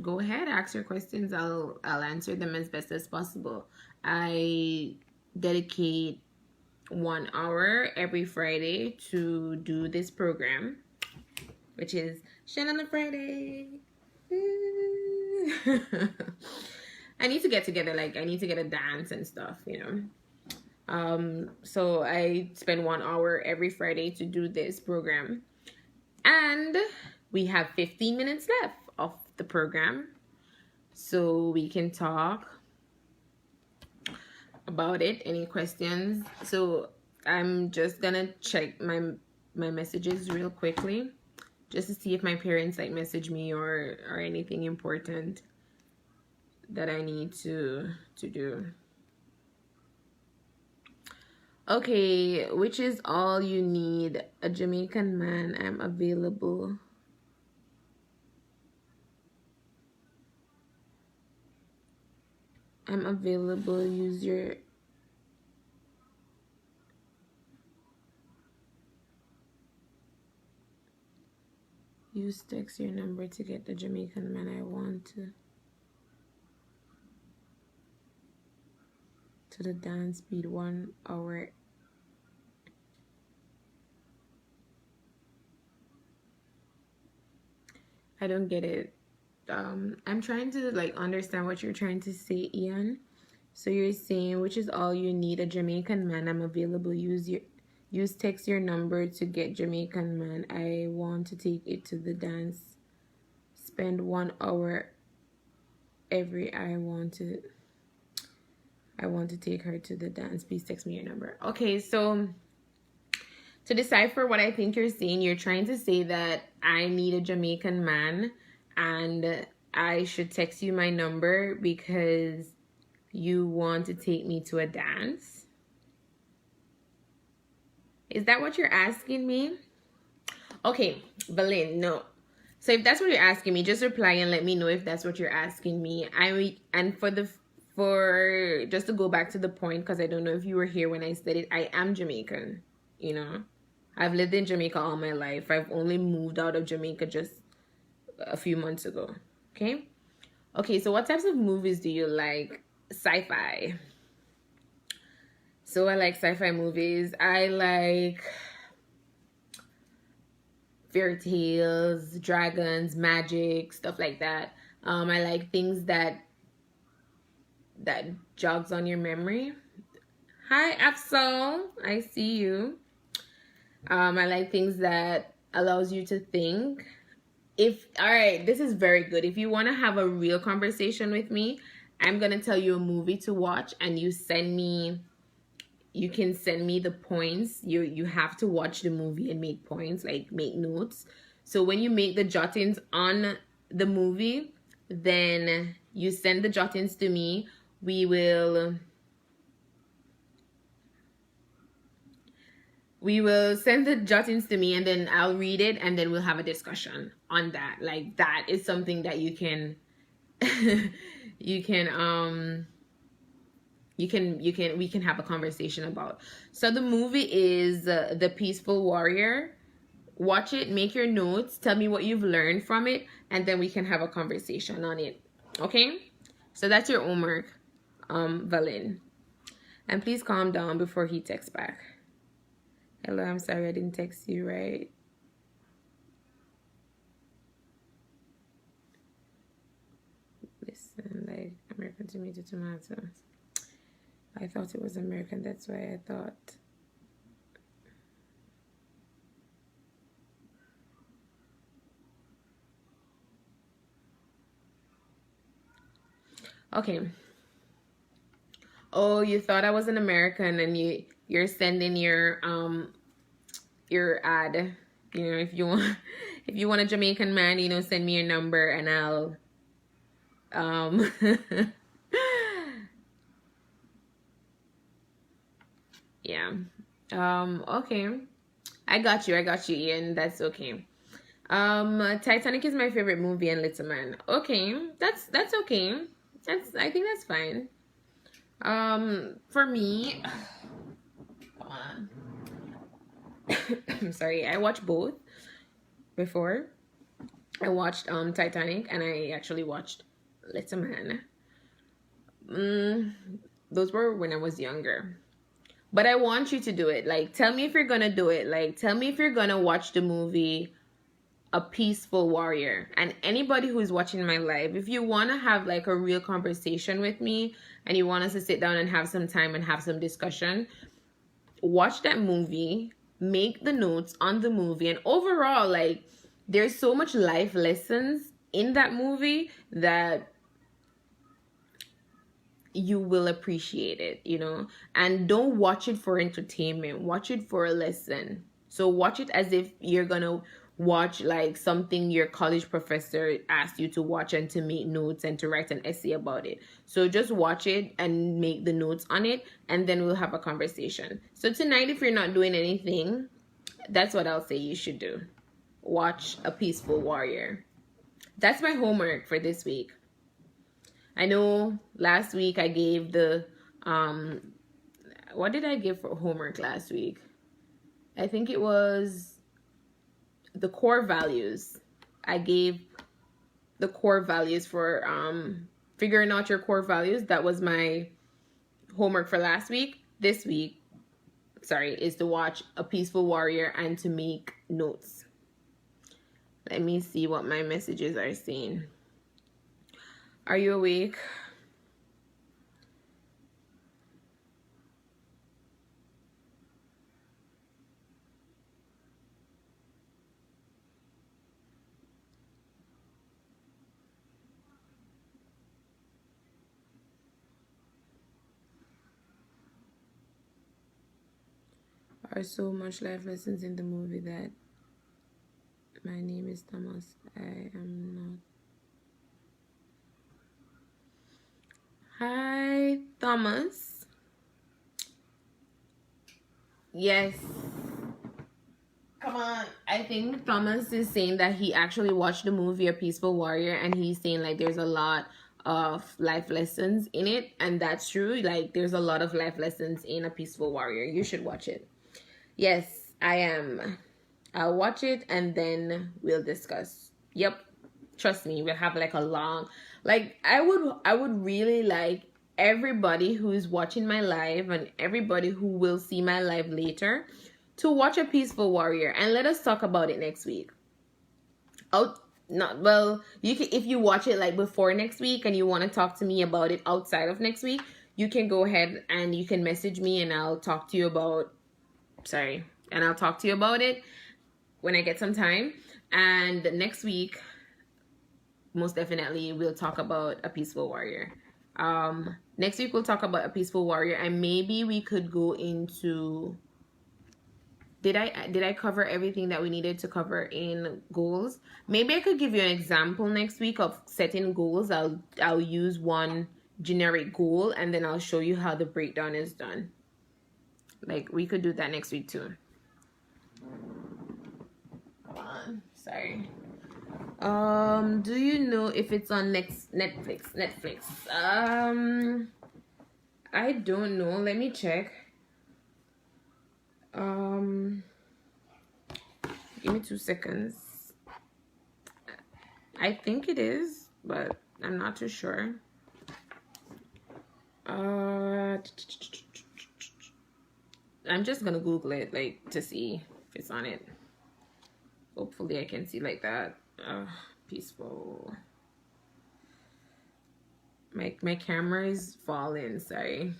S1: Go ahead, ask your questions. I'll answer them as best as possible. I dedicate 1 hour every Friday to do this program, which is Shen on a Friday. I need to get together, like I need to get a dance and stuff, you know. So I spend 1 hour every Friday to do this program, and we have 15 minutes left of the program, so we can talk about it. Any questions? So I'm just gonna check my messages real quickly just to see if my parents like message me or anything important that I need to do. Okay, which is all you need? A Jamaican man. I'm available. I'm available. Use text your number to get the Jamaican man I want to the dance beat 1 hour. I don't get it. I'm trying to like understand what you're trying to say, Ian. So you're saying, which is all you need? A Jamaican man. I'm available. Use text your number to get Jamaican man. I want to take it to the dance. Spend 1 hour every. I want to take her to the dance. Please text me your number. Okay, so to decipher what I think you're saying, you're trying to say that I need a Jamaican man and I should text you my number because you want to take me to a dance. Is that what you're asking me? Okay, Belen, no. So if that's what you're asking me, just reply and let me know if that's what you're asking me. And for just to go back to the point, because I don't know if you were here when I said it, I am Jamaican, you know. I've lived in Jamaica all my life. I've only moved out of Jamaica just a few months ago. Okay? Okay, so what types of movies do you like? Sci-fi. So I like sci-fi movies. I like fairy tales, dragons, magic, stuff like that. I like things that jogs on your memory. Hi, Afsal. I see you. I like things that allows you to think. All right, this is very good. If you want to have a real conversation with me, I'm going to tell you a movie to watch and you can send me the points. You have to watch the movie and make points, like make notes. So when you make the jottings on the movie, then you send the jottings to me. We will send the jottings to me and then I'll read it and then we'll have a discussion on that. Like that is something that you can you can we can have a conversation about. So the movie is The Peaceful Warrior. Watch it, make your notes, tell me what you've learned from it, and then we can have a conversation on it. Okay? So that's your homework, Valin. And please calm down before he texts back. Hello, I'm sorry I didn't text you, right? Listen, like American tomato. I thought it was American, that's why I thought. Okay. Oh, you thought I was an American and you're sending your ad. You know, if you want a Jamaican man, you know, send me your number and I'll yeah. Okay. I got you, Ian. That's okay. Titanic is my favorite movie and Little Man. Okay. That's okay. I think that's fine. For me, come on. I'm sorry. I watched both before. I watched Titanic and I actually watched Little Man. Those were when I was younger. But I want you to do it. Like, tell me if you're gonna do it. Like, tell me if you're gonna watch the movie A Peaceful Warrior. And anybody who's watching my live, if you want to have like a real conversation with me and you want us to sit down and have some time and have some discussion, watch that movie, make the notes on the movie, and overall, like, there's so much life lessons in that movie that you will appreciate it, you know. And don't watch it for entertainment, watch it for a lesson. So watch it as if you're gonna watch like something your college professor asked you to watch and to make notes and to write an essay about it. So just watch it and make the notes on it, and then we'll have a conversation. So tonight, if you're not doing anything, that's what I'll say you should do. Watch A Peaceful Warrior. That's my homework for this week. I know last week I gave the what did I give for homework last week? I think it was the core values. I gave the core values for figuring out your core values. That was my homework for last week. This week, sorry, is to watch A Peaceful Warrior and to make notes. Let me see what my messages are saying. Are you awake? Are so much life lessons in the movie that my name is Thomas. I am not. Hi, Thomas. Yes. Come on. I think Thomas is saying that he actually watched the movie A Peaceful Warrior, and he's saying like there's a lot of life lessons in it, and that's true. Like there's a lot of life lessons in A Peaceful Warrior. You should watch it. Yes, I am. I'll watch it and then we'll discuss. Yep. Trust me, we'll have like a long, like I would really like everybody who is watching my live and everybody who will see my live later to watch A Peaceful Warrior, and let us talk about it next week. Oh, not well, you can, if you watch it like before next week and you want to talk to me about it outside of next week, you can go ahead and you can message me and I'll talk to you about I'll talk to you about it when I get some time. And next week, most definitely, we'll talk about A Peaceful Warrior. Next week we'll talk about A Peaceful Warrior, and maybe we could go into, did I cover everything that we needed to cover in goals? Maybe I could give you an example next week of setting goals. I'll use one generic goal and then I'll show you how the breakdown is done. Like we could do that next week too. Come on, sorry. Do you know if it's on Netflix? I don't know. Let me check. Give me 2 seconds. I think it is, but I'm not too sure. I'm just gonna Google it, like, to see if it's on it. Hopefully I can see like that. Peaceful. My camera is falling, sorry.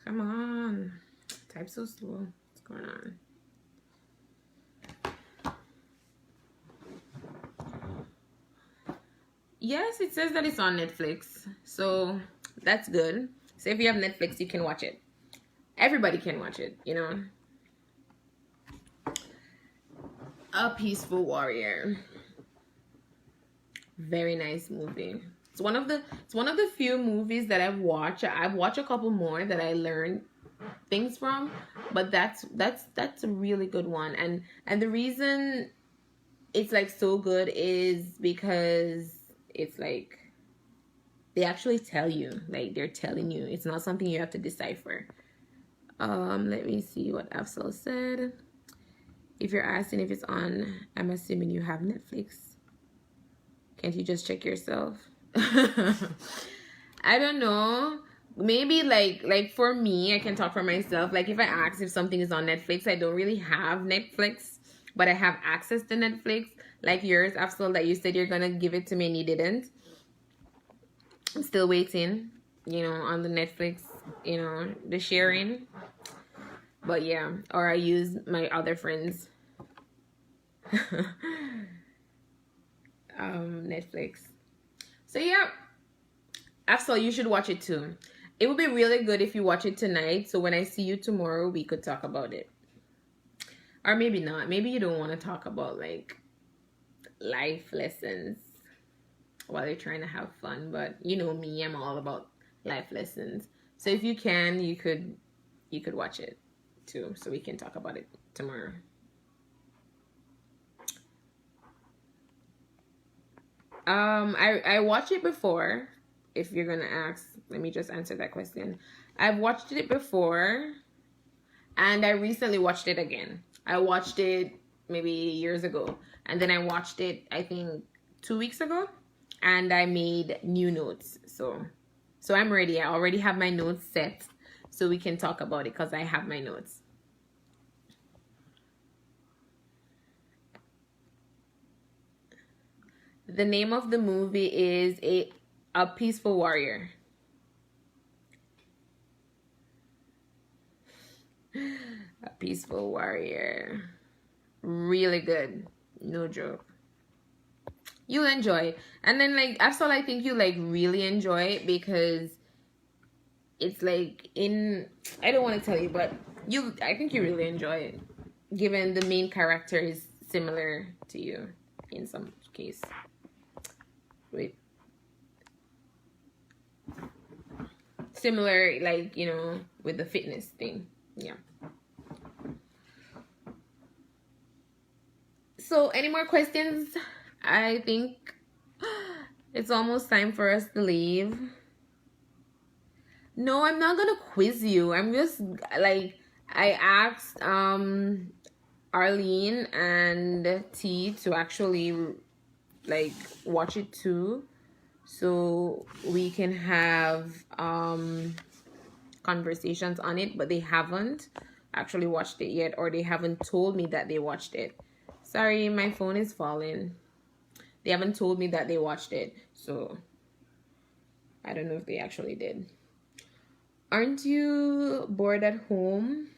S1: Come on. Type so slow. What's going on? Yes, it says that it's on Netflix. So that's good. So if you have Netflix, you can watch it. Everybody can watch it, you know. A Peaceful Warrior. Very nice movie. It's one of the few movies that I've watched. I've watched a couple more that I learned things from, but that's a really good one. And the reason it's like so good is because it's like they actually tell you, like they're telling you. It's not something you have to decipher. Let me see what Afsal said. If you're asking if it's on, I'm assuming you have Netflix. Can't you just check yourself? I don't know. Maybe like for me, I can talk for myself. Like if I ask if something is on Netflix, I don't really have Netflix, but I have access to Netflix. Like yours, Afsal, that you said you're gonna give it to me and you didn't. I'm still waiting, you know, on the Netflix, you know, the sharing. But yeah, or I use my other friends. Netflix. So yeah, Afsal, you should watch it too. It would be really good if you watch it tonight, so when I see you tomorrow, we could talk about it. Or maybe not. Maybe you don't want to talk about like life lessons while you're trying to have fun, but you know me, I'm all about life lessons. So if you can, you could watch it too, so we can talk about it tomorrow. I watched it before. If you're gonna ask, let me just answer that question. I've watched it before, and I recently watched it again. I watched it maybe years ago, and then I watched it I think 2 weeks ago, and I made new notes. So I'm ready. I already have my notes set, so we can talk about it because I have my notes. The name of the movie is A Peaceful Warrior. A Peaceful Warrior. Really good. No joke. You'll enjoy it. And then like Afsal, I think you like really enjoy it because it's like I don't want to tell you, but I think you really enjoy it. Given the main character is similar to you in some case. Wait. Similar, like, you know, with the fitness thing. Yeah. So, any more questions? I think it's almost time for us to leave. No, I'm not gonna quiz you. I'm just like, I asked Arlene and T to actually like watch it too, so we can have conversations on it, but they haven't actually watched it yet, or they haven't told me that they watched it. Sorry, my phone is falling. They haven't told me that they watched it, so I don't know if they actually did. Aren't you bored at home?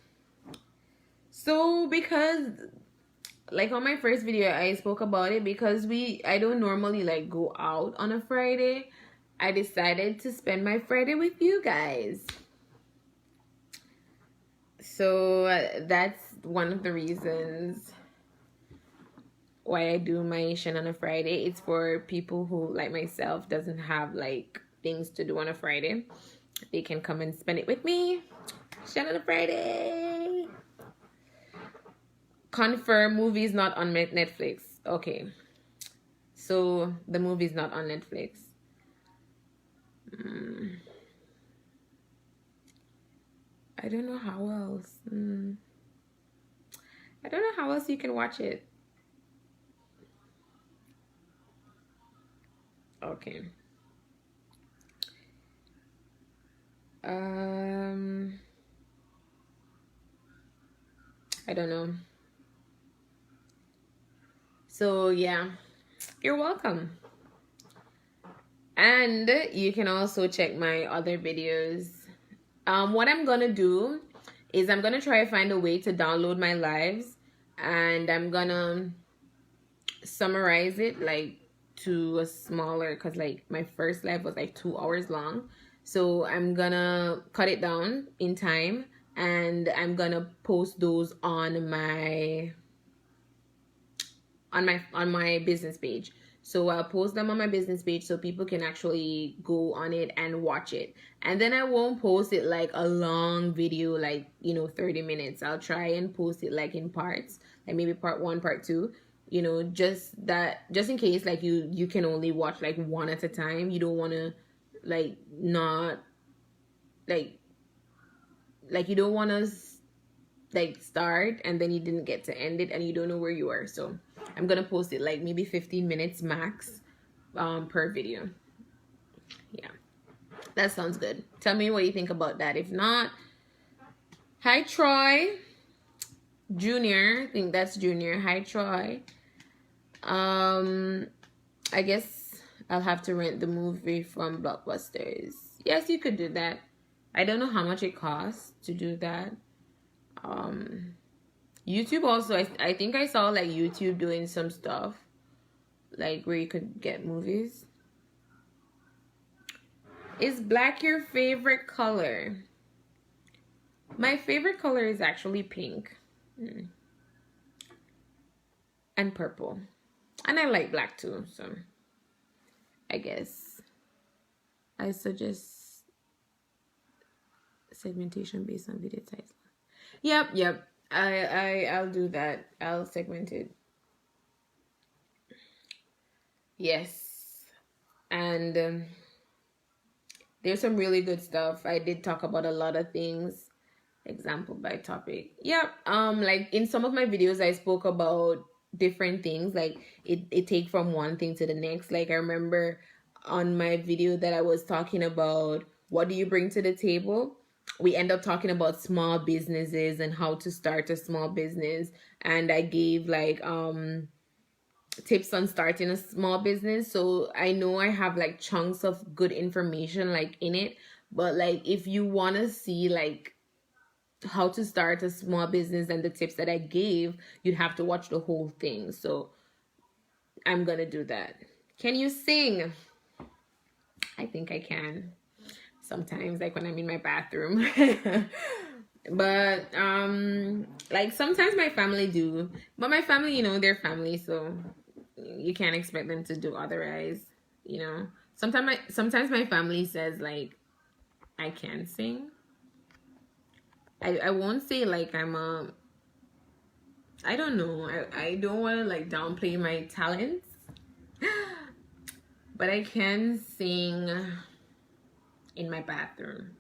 S1: So because like on my first video I spoke about it, because I don't normally like go out on a Friday. I decided to spend my Friday with you guys. So that's one of the reasons why I do my Shen on a Friday. It's for people who like myself doesn't have like things to do on a Friday, they can come and spend it with me. Shout out to Friday. Confirm movies not on Netflix. Okay. So the movie's not on Netflix. I don't know how else. I don't know how else you can watch it. Okay. I don't know. So yeah, you're welcome. And you can also check my other videos. What I'm gonna do is I'm gonna try to find a way to download my lives, and I'm gonna summarize it like to a smaller, because like my first live was like 2 hours long. So I'm gonna cut it down in time, and I'm gonna post those on my business page. So I'll post them on my business page so people can actually go on it and watch it. And then I won't post it like a long video, like, 30 minutes. I'll try and post it like in parts, like maybe part 1, part 2, just in case like you can only watch like one at a time. You don't want to like not like you don't want to like start and then you didn't get to end it and you don't know where you are. So I'm gonna post it like maybe 15 minutes max per video. Yeah, that sounds good. Tell me what you think about that. If not, hi Troy Junior, I think that's Junior. Hi Troy. I guess I'll have to rent the movie from Blockbusters. Yes, you could do that. I don't know how much it costs to do that. YouTube also, I think I saw like YouTube doing some stuff like where you could get movies. Is black your favorite color? My favorite color is actually pink and purple, and I like black too, so I guess I suggest segmentation based on video types. Yep. I'll do that. I'll segment it. Yes. And there's some really good stuff. I did talk about a lot of things. Example by topic. Yep. Like in some of my videos I spoke about different things. Like it take from one thing to the next. Like I remember on my video that I was talking about what do you bring to the table? We end up talking about small businesses and how to start a small business, and I gave like tips on starting a small business. So I know I have like chunks of good information like in it, but like if you want to see like how to start a small business and the tips that I gave, you'd have to watch the whole thing. So I'm gonna do that. Can you sing? I think I can sometimes, like when I'm in my bathroom. But like sometimes my family do, but my family, they're family, so you can't expect them to do otherwise. Sometimes my family says like I can sing. I won't say like I don't know, I don't want to like downplay my talents, but I can sing in my bathroom.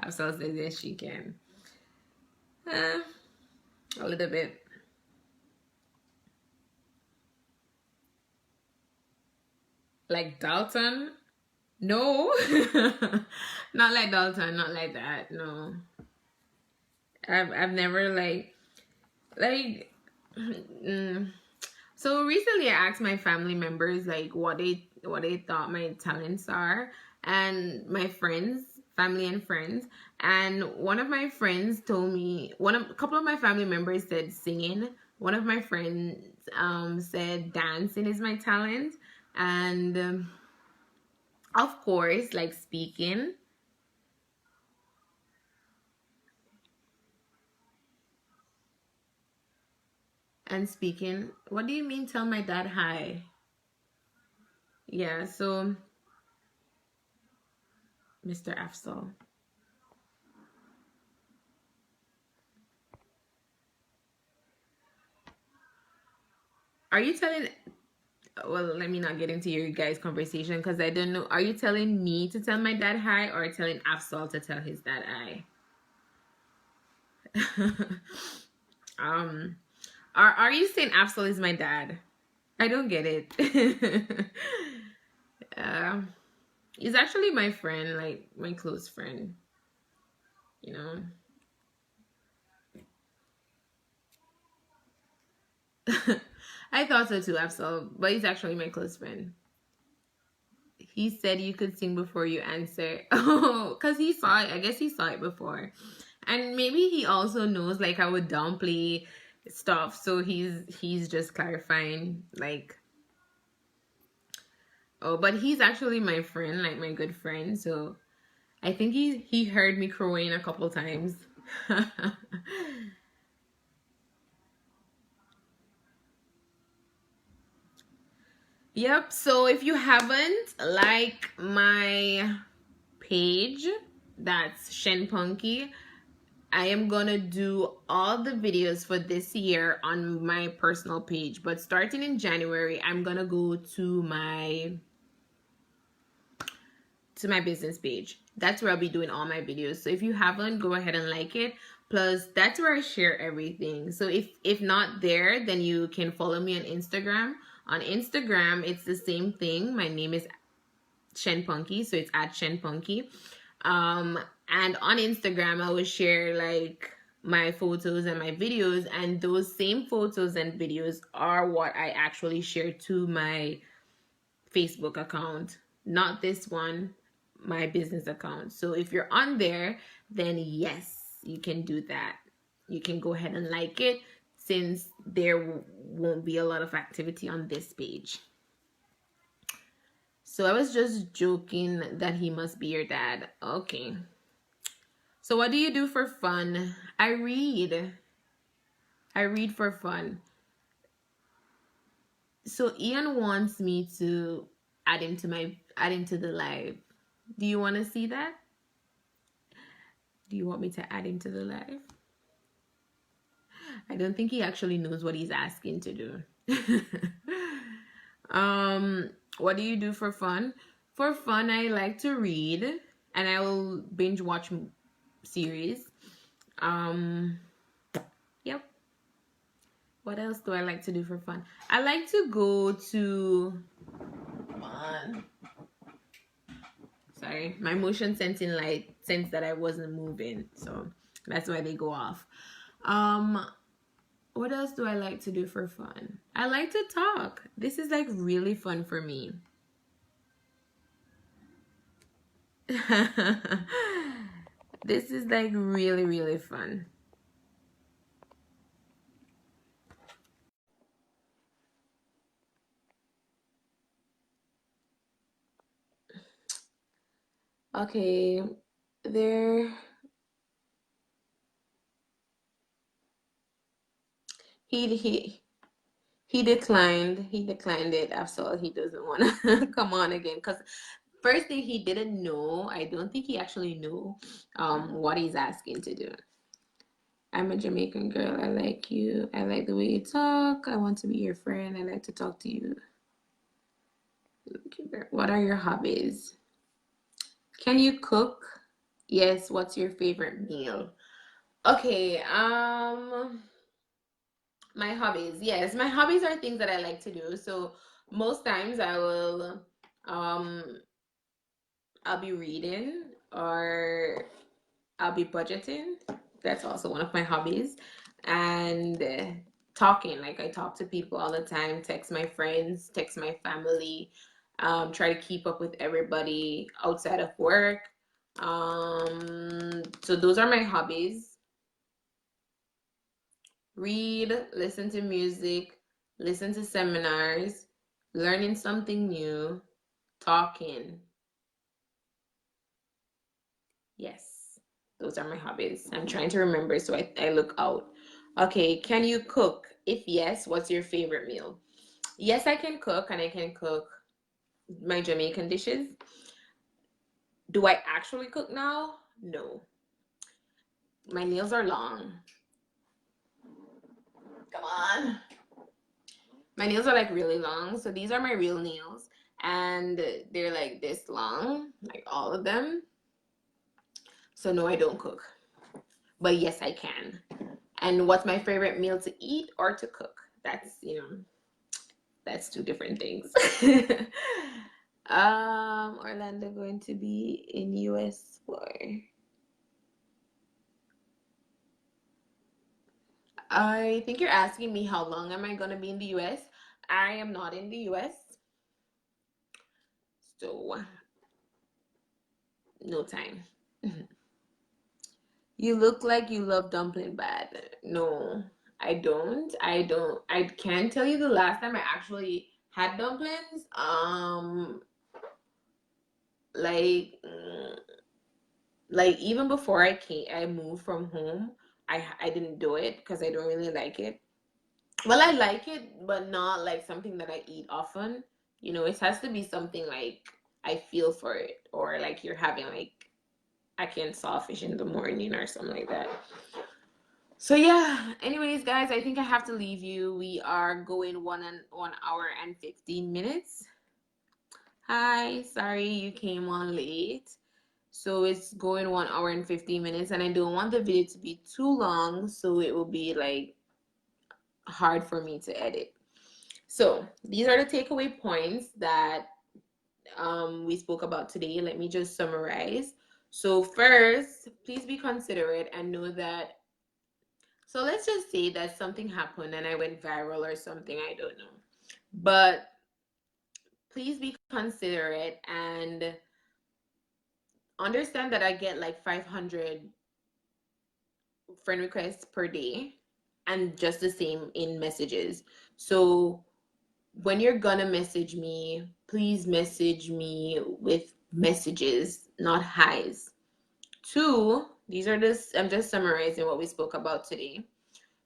S1: Absolutely, says yes, she can. A little bit. Like Dalton? No. Not like Dalton, not like that. No. I've never like so recently I asked my family members like what they thought my talents are, and my friends, family and friends, and one of my friends told me, a couple of my family members said singing. One of my friends said dancing is my talent, and of course like speaking. And speaking, what do you mean tell my dad hi? Yeah, so Mr. Afsal. Are you telling, well, let me not get into your guys' conversation because I don't know. Are you telling me to tell my dad hi or telling Afsal to tell his dad hi? um, are you saying Afsal is my dad? I don't get it. um, he's actually my friend, like my close friend, you know. I thought so too, Afsal, but he's actually my close friend. He said you could sing before you answer. Oh, because he saw it. I guess he saw it before. And maybe he also knows like I would downplay stuff. So he's just clarifying like, oh, but he's actually my friend, like my good friend. So I think he heard me crowing a couple times. Yep. So if you haven't like my page, that's ShenPunky. I am gonna do all the videos for this year on my personal page, but starting in January, I'm gonna go to my business page. That's where I'll be doing all my videos. So if you haven't, go ahead and like it. Plus, that's where I share everything. So if not there, then you can follow me on Instagram. On Instagram, it's the same thing. My name is ShenPunky, so it's at ShenPunky. And on Instagram, I will share like my photos and my videos, and those same photos and videos are what I actually share to my Facebook account, not this one, my business account. So if you're on there, then yes, you can do that. You can go ahead and like it since there won't be a lot of activity on this page. So I was just joking that he must be your dad. Okay. So what do you do for fun? I read. I read for fun. So Ian wants me to add him to the live. Do you want to see that? Do you want me to add him to the live? I don't think he actually knows what he's asking to do. What do you do for fun? For fun, I like to read and I will binge watch series. Yep. What else do I like to do for fun? I like to go to, come on. Sorry, my motion sensing light sensed that I wasn't moving, so that's why they go off. What else do I like to do for fun? I like to talk. This is like really fun for me. This is like really, really fun. Okay, there. He he declined. He declined it. After all, he doesn't want to come on again because first thing he didn't know. I don't think he actually knew what he's asking to do. I'm a Jamaican girl. I like you. I like the way you talk. I want to be your friend. I like to talk to you. What are your hobbies? Can you cook? Yes. What's your favorite meal? Okay. My hobbies. Yes, my hobbies are things that I like to do. So most times um I'll be reading or I'll be budgeting. That's also one of my hobbies. And talking, like I talk to people all the time, text my friends, text my family, try to keep up with everybody outside of work. So those are my hobbies. Read, listen to music, listen to seminars, learning something new, talking. Yes, those are my hobbies. I'm trying to remember so I look out. Okay, can you cook? If yes, what's your favorite meal? Yes, I can cook and I can cook my Jamaican dishes. Do I actually cook now? No. My nails are long. Come on. My nails are like really long. So these are my real nails. And they're like this long, like all of them. So no, I don't cook. But yes, I can. And what's my favorite meal to eat or to cook? That's, that's two different things. Orlando going to be in US for. I think you're asking me how long am I gonna be in the US? I am not in the US, so no time. You look like you love dumpling bad. No, I don't. I can't tell you the last time I actually had dumplings. Like, like even before I moved from home, I didn't do it because I don't really like it. Well, I like it, but not like something that I eat often. It has to be something like I feel for it, or like you're having like I can sawfish in the morning or something like that. So yeah. Anyways, guys, I think I have to leave you. We are going 1 hour and 15 minutes. Hi, sorry you came on late. So it's going 1 hour and 15 minutes, and I don't want the video to be too long, so it will be like hard for me to edit. So these are the takeaway points that we spoke about today. Let me just summarize. So first, please be considerate and know that. So let's just say that something happened and I went viral or something. I don't know, but please be considerate and understand that I get like 500 friend requests per day, and just the same in messages. So when you're gonna message me, please message me with messages, not highs. Two, these are just, I'm just summarizing what we spoke about today.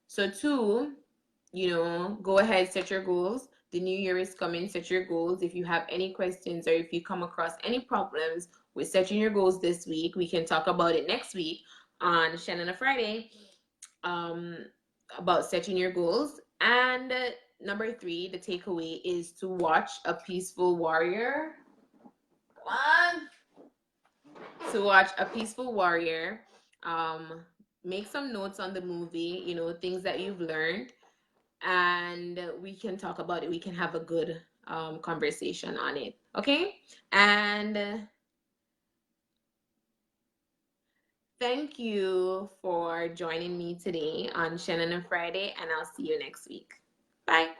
S1: So two, go ahead, set your goals. The new year is coming, set your goals. If you have any questions or if you come across any problems with setting your goals this week, we can talk about it next week on Shannon a Friday, um, about setting your goals. And number three, the takeaway is to watch A Peaceful Warrior. Come on. To watch A Peaceful Warrior. Um, make some notes on the movie, things that you've learned, and we can talk about it. We can have a good conversation on it. Okay? And thank you for joining me today on Shannon and Friday, and I'll see you next week. Bye.